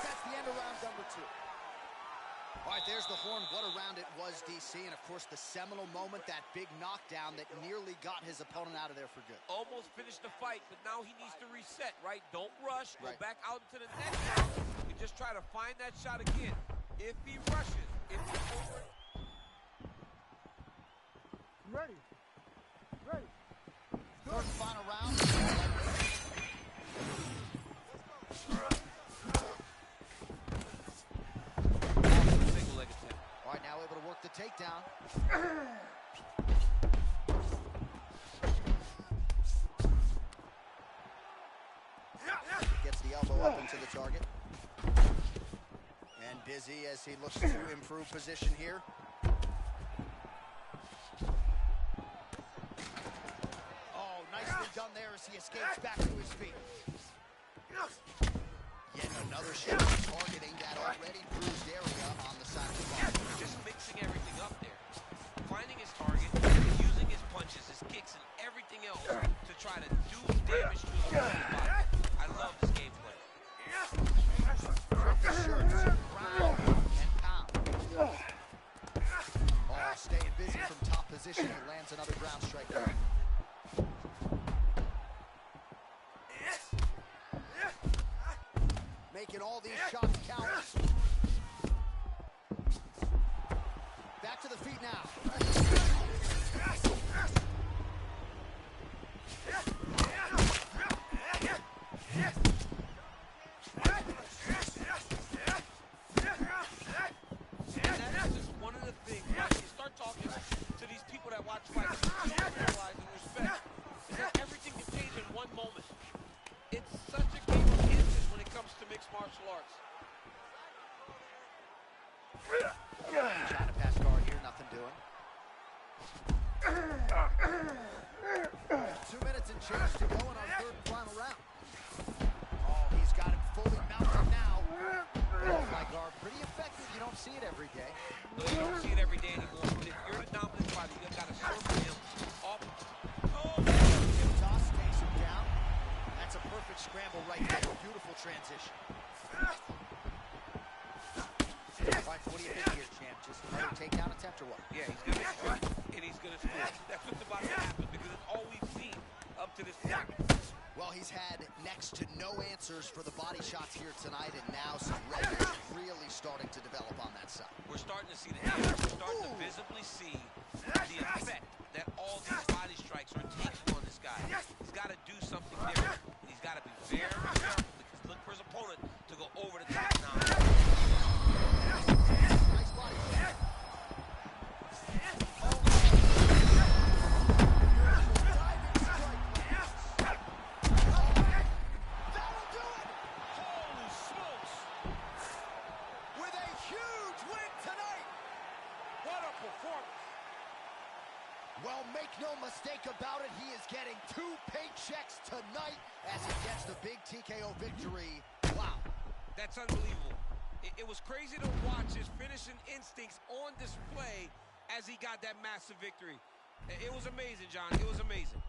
that's the end of round number two. All right, there's the horn. What a round it was, DC. And, of course, the seminal moment, that big knockdown that nearly got his opponent out of there for good. Almost finished the fight, but now he needs to reset, right? Don't rush. Go Right. back out into the next round and just try to find that shot again. If he rushes, if he's over... Ready. Ready. Third and final round. Single leg attempt. All right, now able to work the takedown. Gets the elbow up into the target. And busy as he looks to improve position here. Oh, nicely done there as he escapes back to his feet. Yet another shot targeting that already bruised area on the side of the body. Just mixing everything up there. Finding his target, using his punches, his kicks, and everything else to try to do damage to his opponent's body. I love this gameplay. The shirts, ground and pound. Oh, staying busy from top position. He lands another ground strike there. Making all these shots count. Back to the feet now. And that's just one of the things, right? You start talking to these people that watch fights, you don't realize and respect is that everything can change in one moment. It's such a game of inches when it comes to mixed martial arts. Trying to pass guard here, nothing doing. 2 minutes and change to go in our third and final round. Oh, he's got him fully mounted now. Oh, my guard, pretty effective. You don't see it every day. No, you don't see it every day anymore, but if you're the dominant fighter, you've got to circle him off. Oh, Hip toss takes him down. That's a perfect scramble right there. Beautiful transition. All right, what do you think here, champ? Just another takedown attempt or what? yeah, he's going to strike, and he's going to score. That's what's about to happen, because it's all we've seen up to this point. Well, he's had next to no answers for the body shots here tonight, and now some records really starting to develop on that side. We're starting to see the damage. We're starting to visibly see the effect that all these body strikes are taking on this guy. He's got to do something different. And he's got to be very careful, because look for his opponent to go over the top now. Nice body shot. That'll do it! Holy smokes! With a huge win tonight! What a performance. Well, make no mistake about it, he is getting 2 paychecks tonight as he gets the big TKO victory. Wow. That's unbelievable. It was crazy to watch his finishing instincts on display as he got that massive victory. It was amazing, John. It was amazing.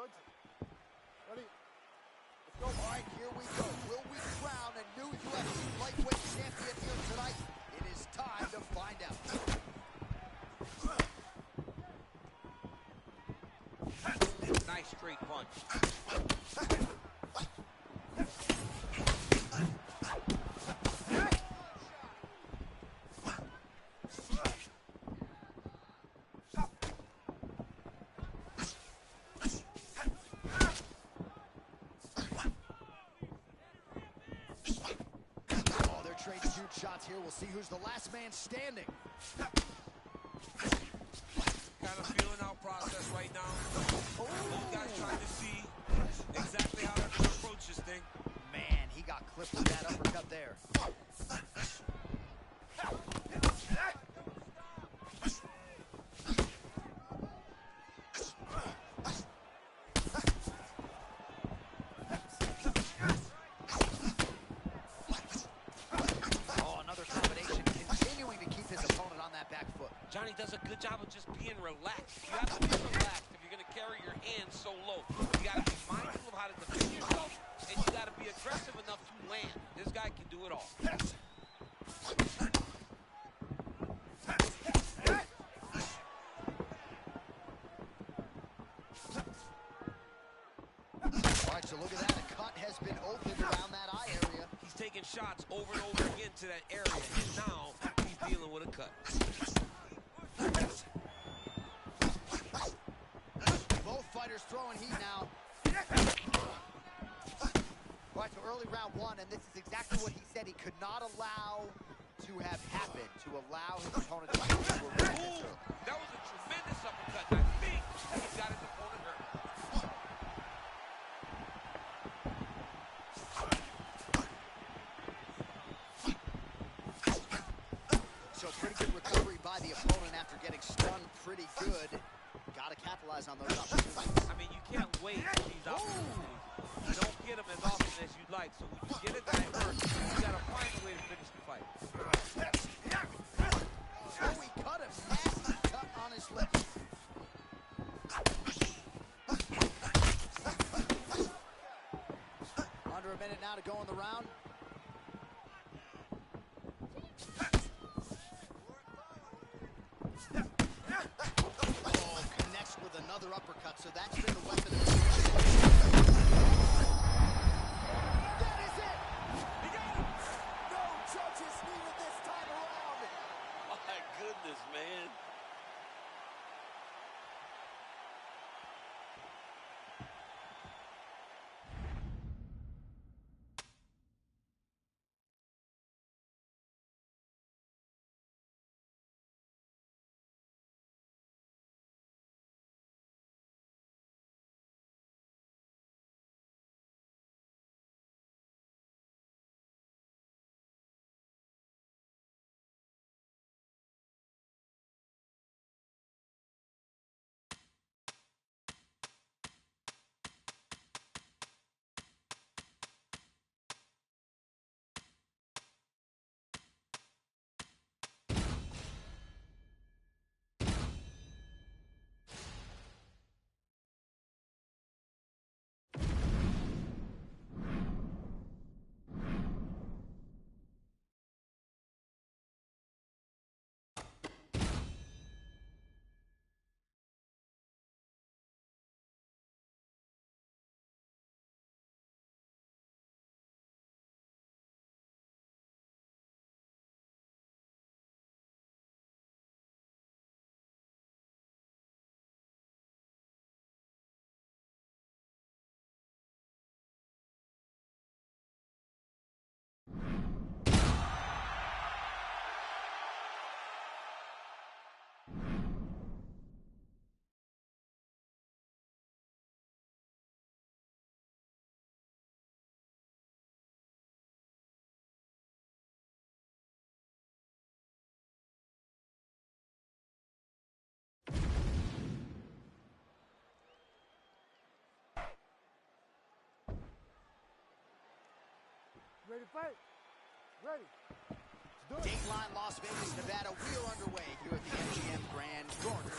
George. Ready? Let's go. All right, here we go. Will we crown a new UFC lightweight champion here tonight? It is time to find out. Nice straight punch. Oh, they're trading huge shots here. We'll see who's the last man standing. Kind of feeling out process right now. Both guys trying to see exactly how they're going to approach this thing. Man, he got clipped with that uppercut there. Oh, another combination, continuing to keep his opponent on that back foot. Johnny does a good job of just being relaxed. You have to be relaxed if you're going to carry your hands so low. You got to be mindful of how to defend yourself, and you got to be aggressive enough to land. This guy can do it all. All right, so look at that. A cut has been opened around that eye area. He's taking shots over and over again to that area, and now he's dealing with a cut. Both fighters throwing heat now. All right, so early round one, and this is exactly what he said he could not allow to have happen, to allow his opponent to get to a ring. Ooh, that was a tremendous uppercut. I think he's got his opponent hurt. So pretty good recovery by the opponent after getting stunned pretty good. Got to capitalize on those opportunities. I mean, you can't wait for these opportunities. You don't get them as often as you'd like. So when you get a guy hurt, you got to find a way to finish the fight. Oh, he cut a nasty cut on his lips. Under a minute now to go in the round. Oh, connects with another uppercut, so that's been the weapon of choice. That is it! He got him! No judges needed this time around! My goodness, man. Ready to fight? Ready. Let's do it. Dateline Las Vegas, Nevada. We are underway here at the MGM Grand Garden.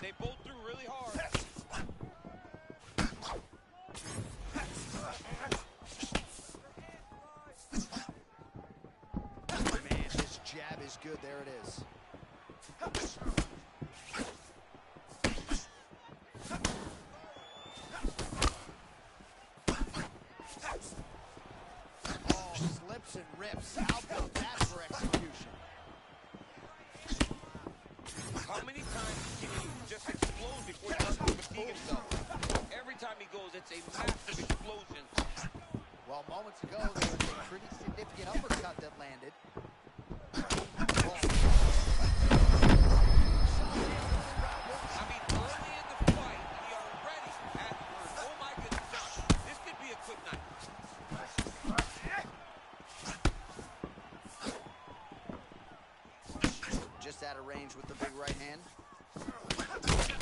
They both threw really hard. Man, this jab is good. There it is. Oh, slips and rips. How about that for execution? How many times can he just explode before he starts to fatigue himself? Every time he goes, it's a massive explosion. Well, moments ago, there was a pretty significant uppercut that landed. I mean, early in the fight, he already had earned. Oh my goodness, John. This could be a quick night. Just out of range with the big right hand.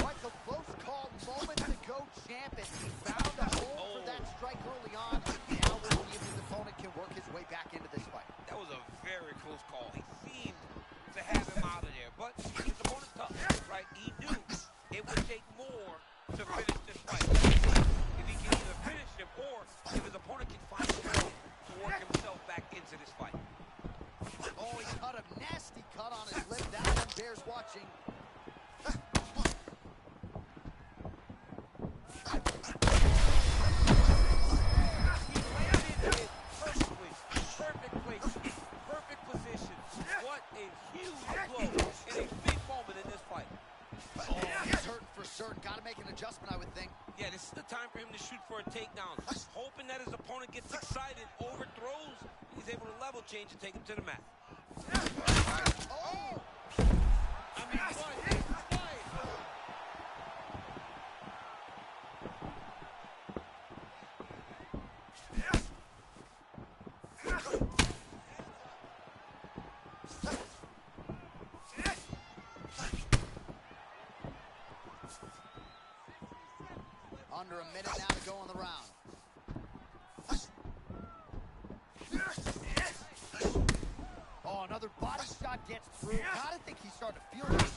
Like a close call moments ago, champ, and he found a hole for that strike early on. Now we'll see if his opponent can work his way back into this fight. That was a very close call. He seemed to have him out of there, but his opponent's tough, right? He knew it would take more to finish this fight. If he can either finish him or if his opponent can find a way to work himself back into this fight. Oh, he cut a nasty cut on his lip. That one bears watching. He landed it perfectly. Perfect place, perfect position. What a huge blow in a big moment in this fight. Oh, he's hurting for certain. Got to make an adjustment, I would think. Yeah, this is the time for him to shoot for a takedown. Hoping that his opponent gets excited, overthrows, he's able to level change and take him to the mat. Oh! I mean, what a fight! Under a minute now to go in the round. Oh, another body shot gets through. Gotta think he's starting to feel this.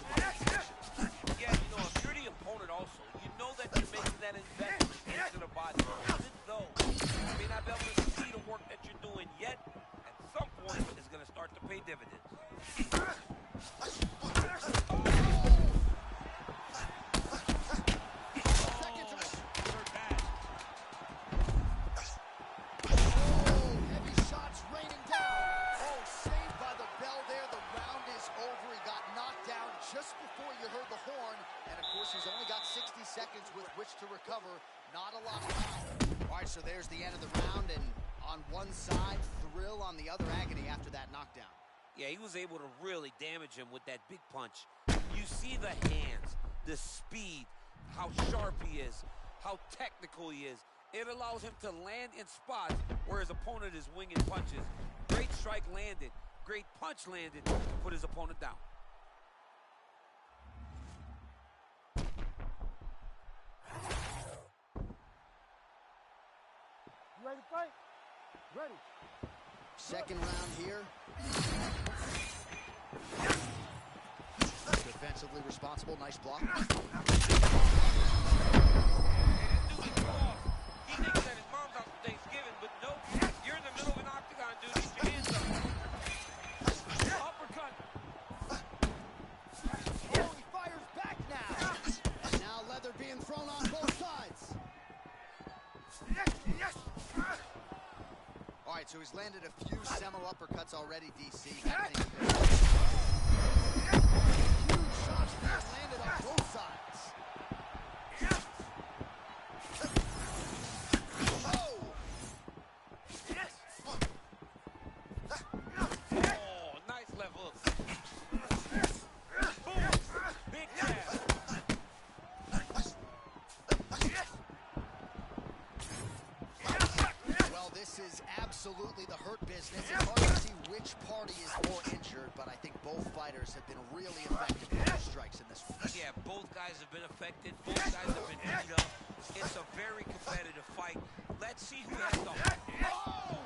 Yeah, you know, if you're the opponent also, you know that you're making that investment into the body. Even though you may not be able to see the work that you're doing yet, at some point it's going to start to pay dividends. Just before you heard the horn, and of course he's only got 60 seconds with which to recover. Not a lot of time. All right, so there's the end of the round, and on one side, thrill, on the other, agony after that knockdown. Yeah, he was able to really damage him with that big punch. You see the hands, the speed, how sharp he is, how technical he is. It allows him to land in spots where his opponent is winging punches. Great strike landed, great punch landed to put his opponent down. You ready to fight? Ready. Second round here. Defensively responsible, nice block. He didn't do it off. He thinks that his mom's out for Thanksgiving, but nope. You're in the middle of an octagon, dude. Get your hands up. Uppercut. Oh, he fires back now. And now leather being thrown on both sides. All right, so he's landed a few seminal uppercuts already, DC. Huge shots being landed on both sides. Oh! Oh, nice left hook. Boom. Big jab. Well, this is absolutely the hurt business. It's hard to see which party is more injured, but I think both fighters have been really effective with their strikes in this one. Yeah, both guys have been affected. Both guys have been beat up. It's a very competitive fight. Let's see who has the... Oh!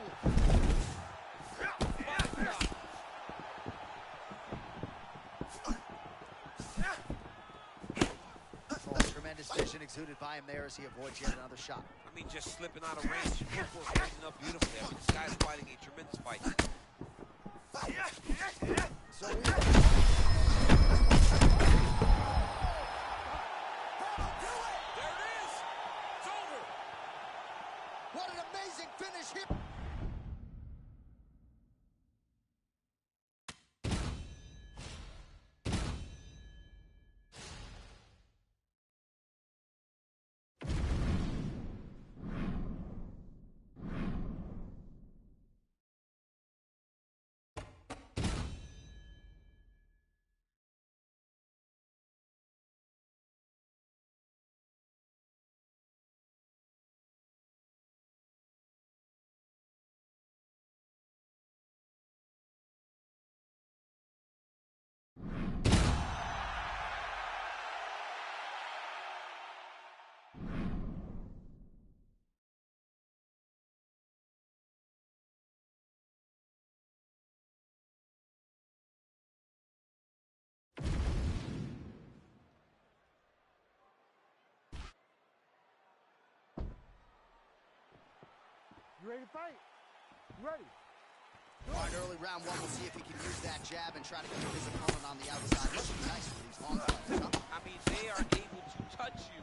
Vision exuded by him there as he avoids yet another shot. I mean, just slipping out of range. Footwork holding up beautifully. I mean, this guy's fighting a tremendous fight. So there it is. It's over. what an amazing finish here. You ready to fight? You ready? All right, early round one, we'll see if he can use that jab and try to get his opponent on the outside. Looking nice for these long fighters, huh? I mean, they are able to touch you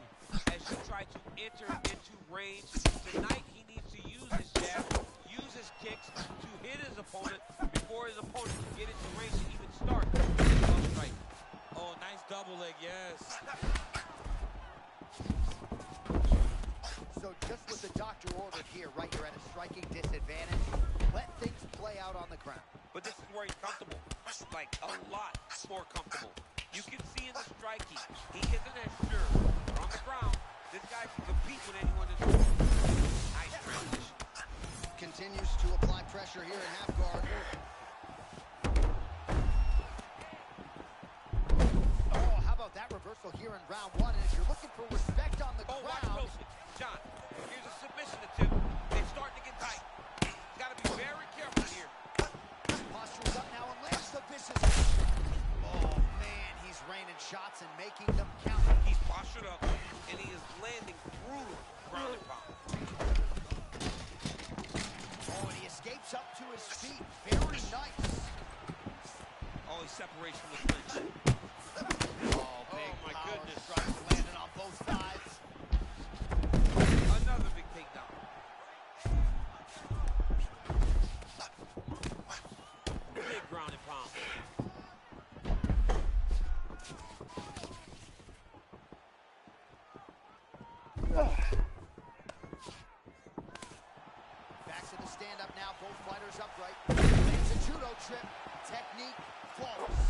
as you try to enter into range. Tonight, he needs to use his jab, use his kicks to hit his opponent before his opponent can get into range to even start. Right. Oh, nice double leg, yes. So just what the doctor ordered here, right? You're at a striking disadvantage. Let things play out on the ground. But this is where he's comfortable. Like, a lot more comfortable. You can see in the striking, he isn't as sure. But on the ground, this guy can compete with anyone in the room. Nice transition. Continues to apply pressure here in half guard. Oh, how about that reversal here in round one? And if you're looking for respect on the Watch ground... closely. John, here's a submission attempt. They're starting to get tight. Got to be very careful here. Posture's up now and lands the vicious. Oh, man, he's raining shots and making them count. He's postured up, and he is landing brutal ground and pound. Oh, and he escapes up to his feet. Very nice. Oh, he separates from the clinch. Oh, big my power goodness. strikes landing on both sides. Another big takedown. Big ground and pound. Back to the stand-up now. Both fighters upright. Lands a judo trip. Technique flawless.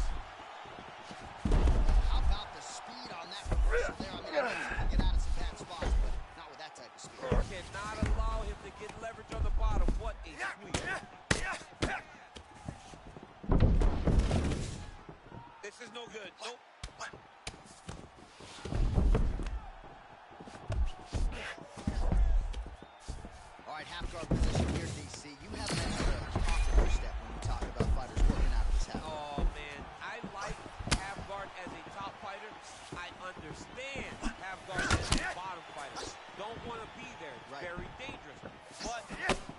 How about the speed on that reversal there? I mean, I think he can get out of some bad spots, but not with that type of speed. Cannot allow him to get leverage on the bottom. What a sweep. This is no good. Nope. All right, half guard position here, DC. You have that popular step when you talk about fighters working out of this half guard. Oh, man. I like half guard as a top fighter. I understand half guard as a bottom fighter. Don't want to be there. It's Right. very dangerous. But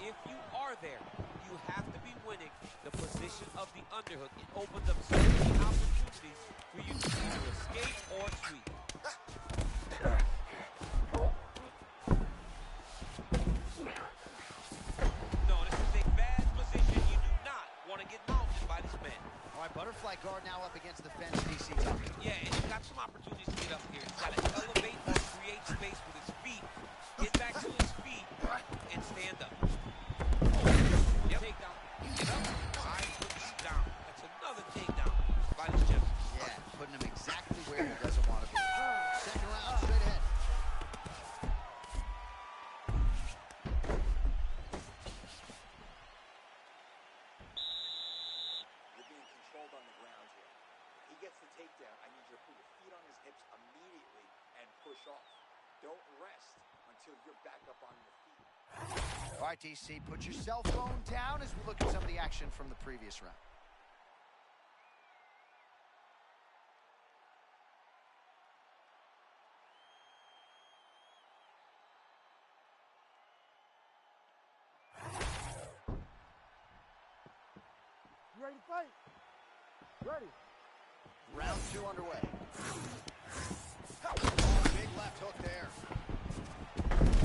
if you are there, you have to be winning the position of the underhook. It opens up so many opportunities for you to either escape or sweep. No, this is a bad position. You do not want to get mounted by this man. All right, butterfly guard now up against the fence, DC. Tucker. Yeah, and he's got some opportunities to get up here. He's got to elevate and create space with his feet, get back to his feet, and stand up. Yep. Takedown. Get up. I put you down. That's another takedown by this gentleman. Yeah, putting him exactly where he doesn't want to be. Second round, straight ahead. You're being controlled on the ground here. If he gets the takedown, I need you to put your feet on his hips immediately and push off. Don't rest until you're back up on your feet. All right, DC, put your cell phone down as we look at some of the action from the previous round. ready to fight? Ready. Round 2 underway. Oh, big left hook there.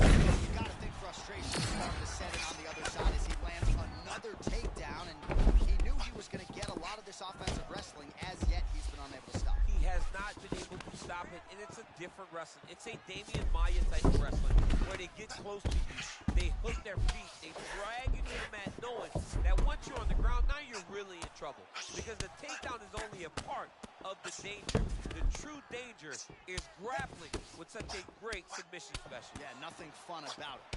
You gotta think frustration is starting to set in on the other side as he lands another takedown, and he knew he was going to get a lot of this offensive wrestling. As yet, he's been unable to stop. He has not been able to stop it, and it's a different wrestling. It's a Damian Maia type of wrestling, where they get close to you, they hook their feet, they drag you to the mat, knowing that once you're on the ground, now you're really in trouble, because the takedown is only a part of the danger. The true danger is grappling with such a great submission specialist. Yeah, nothing fun about it.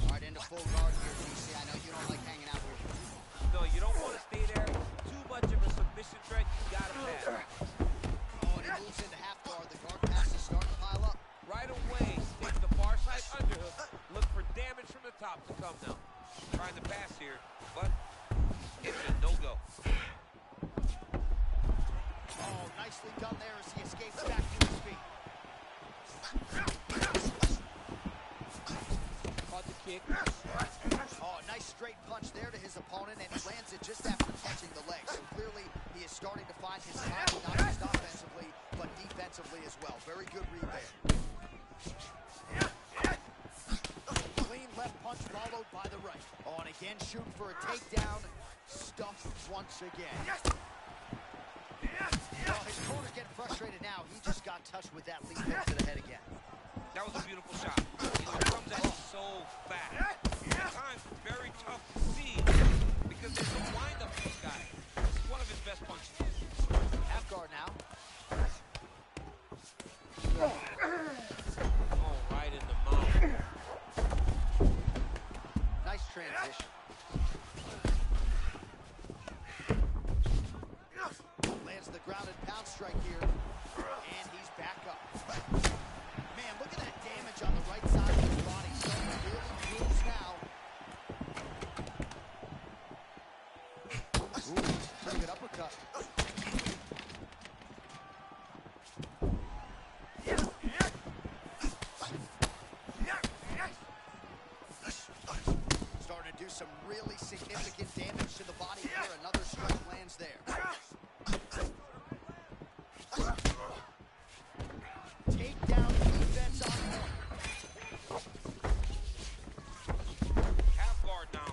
All right, into full guard here, DC. I know you don't like hanging out here. No, you don't want to stay there. Too much of a submission threat, you got to pass. Oh, and he moves into half guard. The guard pass is starting to pile up. Right away, take the far side underhook. Look for damage from the top to come now. Trying to pass here, but it's a no-go. Oh, nicely done there as he escapes back to his feet. Caught the kick. Oh, nice straight punch there to his opponent, and he lands it just after catching the leg. So clearly, he is starting to find his timing, not just offensively, but defensively as well. Very good read there. Clean left punch followed by the right. Oh, and again, shooting for a takedown. Stuffed once again. Oh, his corner's getting frustrated now. He just got touched with that lead hook to the head again. That was a beautiful shot. He comes at it so fast. At times, very tough to see because there's no wind-up to this guy. This is one of his best punches. Half guard now. Oh, right in the mouth. Nice transition. Lands the grounded pound strike here, and he's back up. Man, look at that damage on the right side of his body. Starting to really bruise now. Ooh, pretty good uppercut. Starting to do some really significant damage to the body here. Another strike lands there. Takedown defense on point. Half guard now.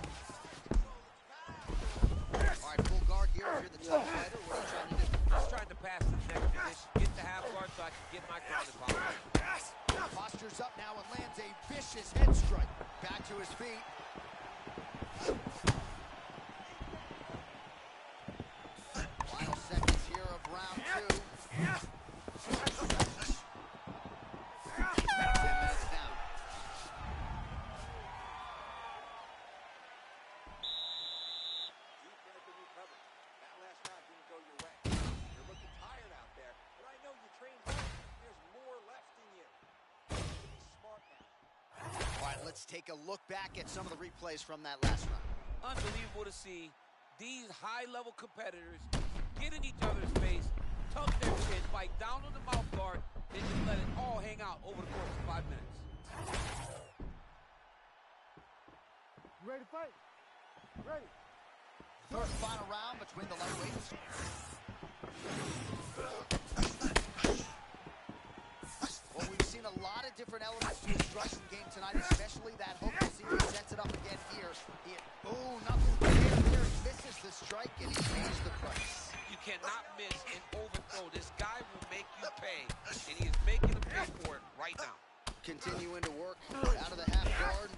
All right, full guard here. If you're the top fighter, what are you trying to do? Just trying to pass to the next position. Get the half guard so I can get my grounded power. Postures up now and lands a vicious head strike. Back to his feet. Final seconds here of round 2. 10 minutes down. Deep breath and recover. That last round didn't go your way. You're looking tired out there, but I know you trained hard. There's more left in you. Be smart now. All right, let's take a look back at some of the replays from that last round. Unbelievable to see these high-level competitors get in each other's face, tuck their chin, bite down on the mouth guard, and just let it all hang out over the course of 5 minutes. You ready to fight? Ready. Third and final round between the lightweights. Well, we've seen a lot of different elements to his striking game tonight, especially that hook. You see he sets it up again here. Oh, nothing there. He misses the strike, and he pays the price. You cannot miss an overthrow. This guy will make you pay, and he is making him pay for it right now. Continuing to work out of the half guard.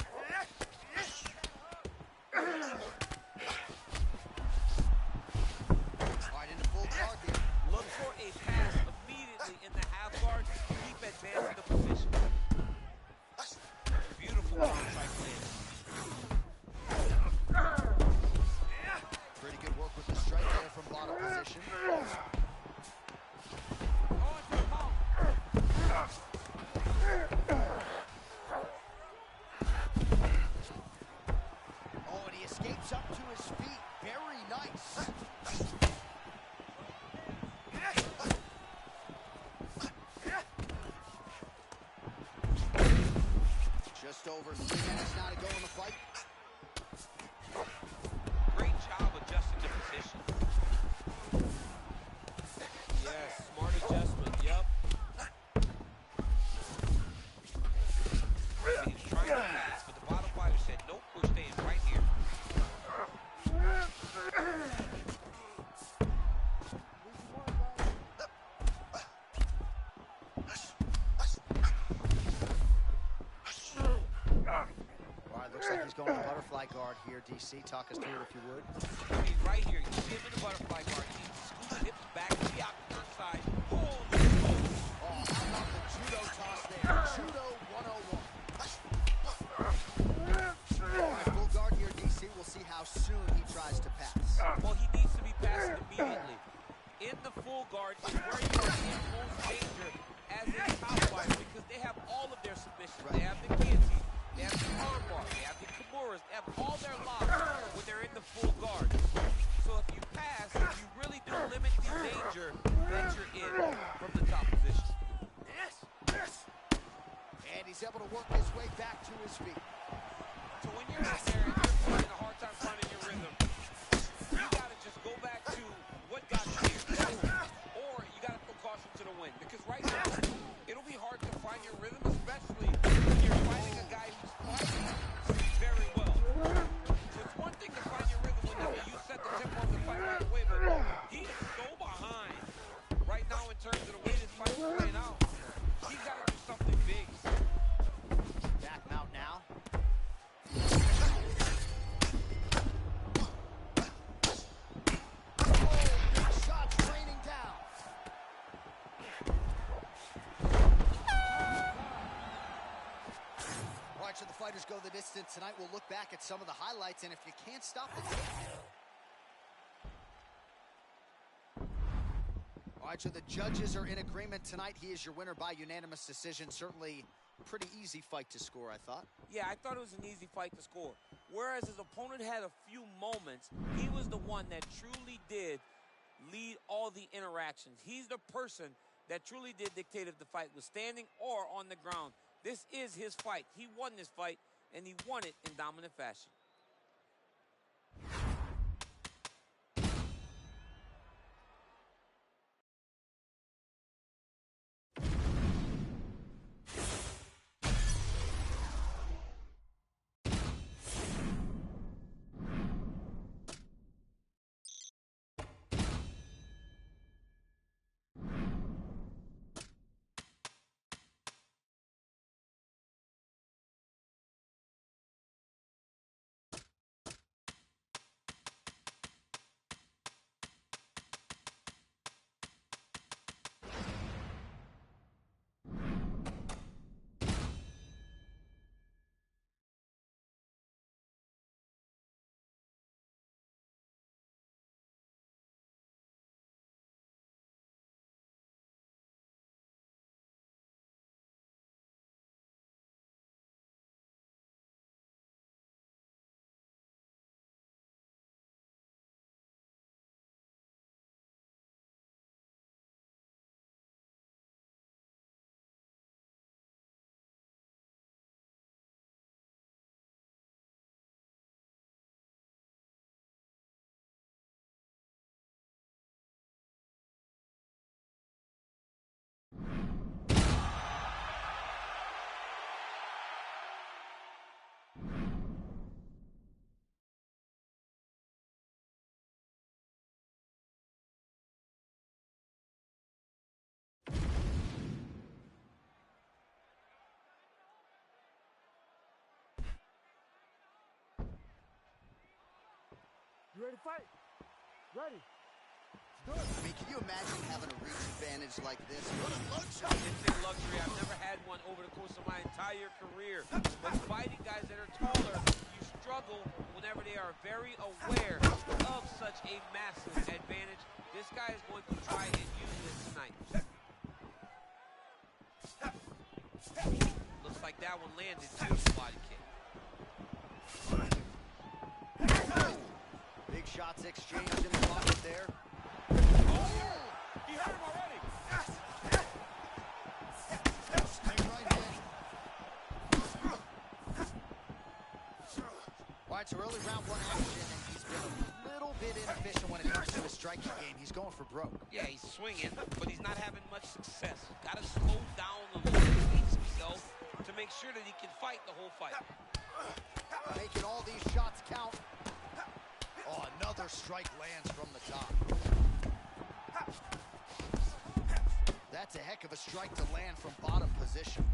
All right, into full guard here. Look for a pass immediately in the half guard to keep advancing the position. Beautiful ground strike land. Pretty good work with the strike there from bottom position. Oh, into the mouth. Oh, and he escapes up to his feet. Very nice. Just over 3 minutes now to go in the fight. Looks like he's going to butterfly guard here, DC. Talk us through it if you would. Right here, you see him in the butterfly guard. He scoots his hips back to the octagon side. Oh, how about the judo toss there? Judo 101. All right, full guard here, DC. We'll see how soon he tries to pass. Well, he needs to be passing immediately. In the full guard is where you are in most danger as a top fighter because they have all of their submissions. Right. They have the guillotine, they have the arm bar, they have the kimuras, they have all their locks when they're in the full guard. So if you pass, you really do limit the danger that you're in from the top position. And he's able to work his way back to his feet. So when you're out there and you're having a hard time finding your rhythm, you got to just go back to what got you here. Or you got to put caution to the wind. Because right now, it'll be hard to find your rhythm, especially when you're fighting a guy who's fighting very well. So it's one thing to find your rhythm when you set the tempo of the fight right away, but he is so behind right now in terms of the way this fight is playing out. He's got to do something big. Back mount now. Shots raining down. All right, so the fighters go the distance tonight. We'll look back at some of the highlights, and if you can't stop the tape. All right, so the judges are in agreement tonight. He is your winner by unanimous decision. Certainly pretty easy fight to score, I thought. Yeah, I thought it was an easy fight to score. Whereas his opponent had a few moments, he was the one that truly did lead all the interactions. He's the person that truly did dictate if the fight was standing or on the ground. This is his fight. He won this fight, and he won it in dominant fashion. You ready to fight? Ready. I mean, can you imagine having a reach advantage like this? What a luxury. It's a luxury. I've never had one over the course of my entire career. But fighting guys that are taller, you struggle whenever they are very aware of such a massive advantage. This guy is going to try and use this tonight. Looks like that one landed too, body kick. Big shots exchanged in the pocket there. Oh, he hurt him already. Stay right in. All right, so early round one action, and he's been a little bit inefficient when it comes to his striking game. He's going for broke. yeah, he's swinging, but he's not having much success. Got to slow down a little bit, pace himself to make sure that he can fight the whole fight. Making all these shots count. Oh, another strike lands from the top. That's a heck of a strike to land from bottom position.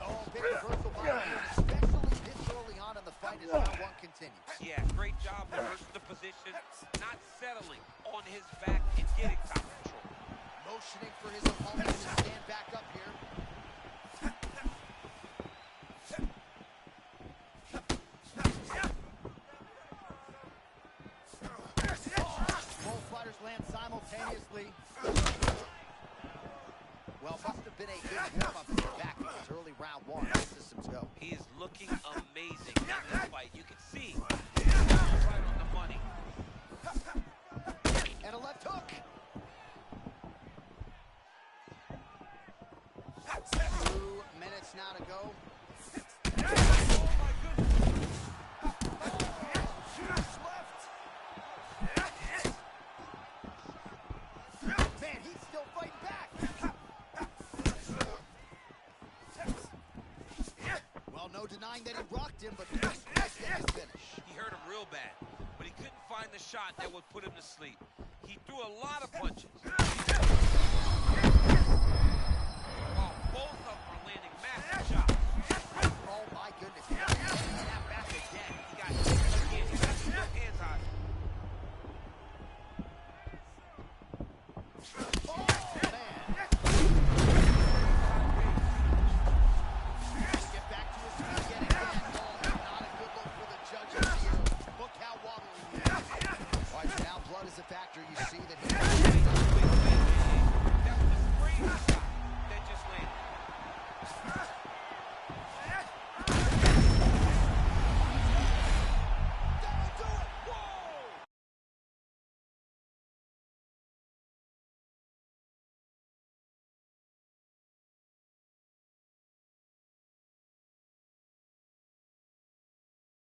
Oh, reversal by here, especially this early on in the fight as round one continues. Yeah, great job reversing the position, not settling on his back and getting top control. Motioning for his opponent to stand back up here. Both fighters land simultaneously. Well, must have been a good warm-up to get back in this early round one. The systems go. He is looking amazing in this fight. You can see he's right on the money. And a left hook. 2 minutes now to go. Oh, my goodness. Man, he's still fighting back. Well, no denying that he rocked him, but this is his finish. He hurt him real bad, but he couldn't find the shot that would put him to sleep. He threw a lot of punches. While both of them are landing massive shots. Oh, my goodness. He's taking that back again. He got hit again. He got his hands high. Oh!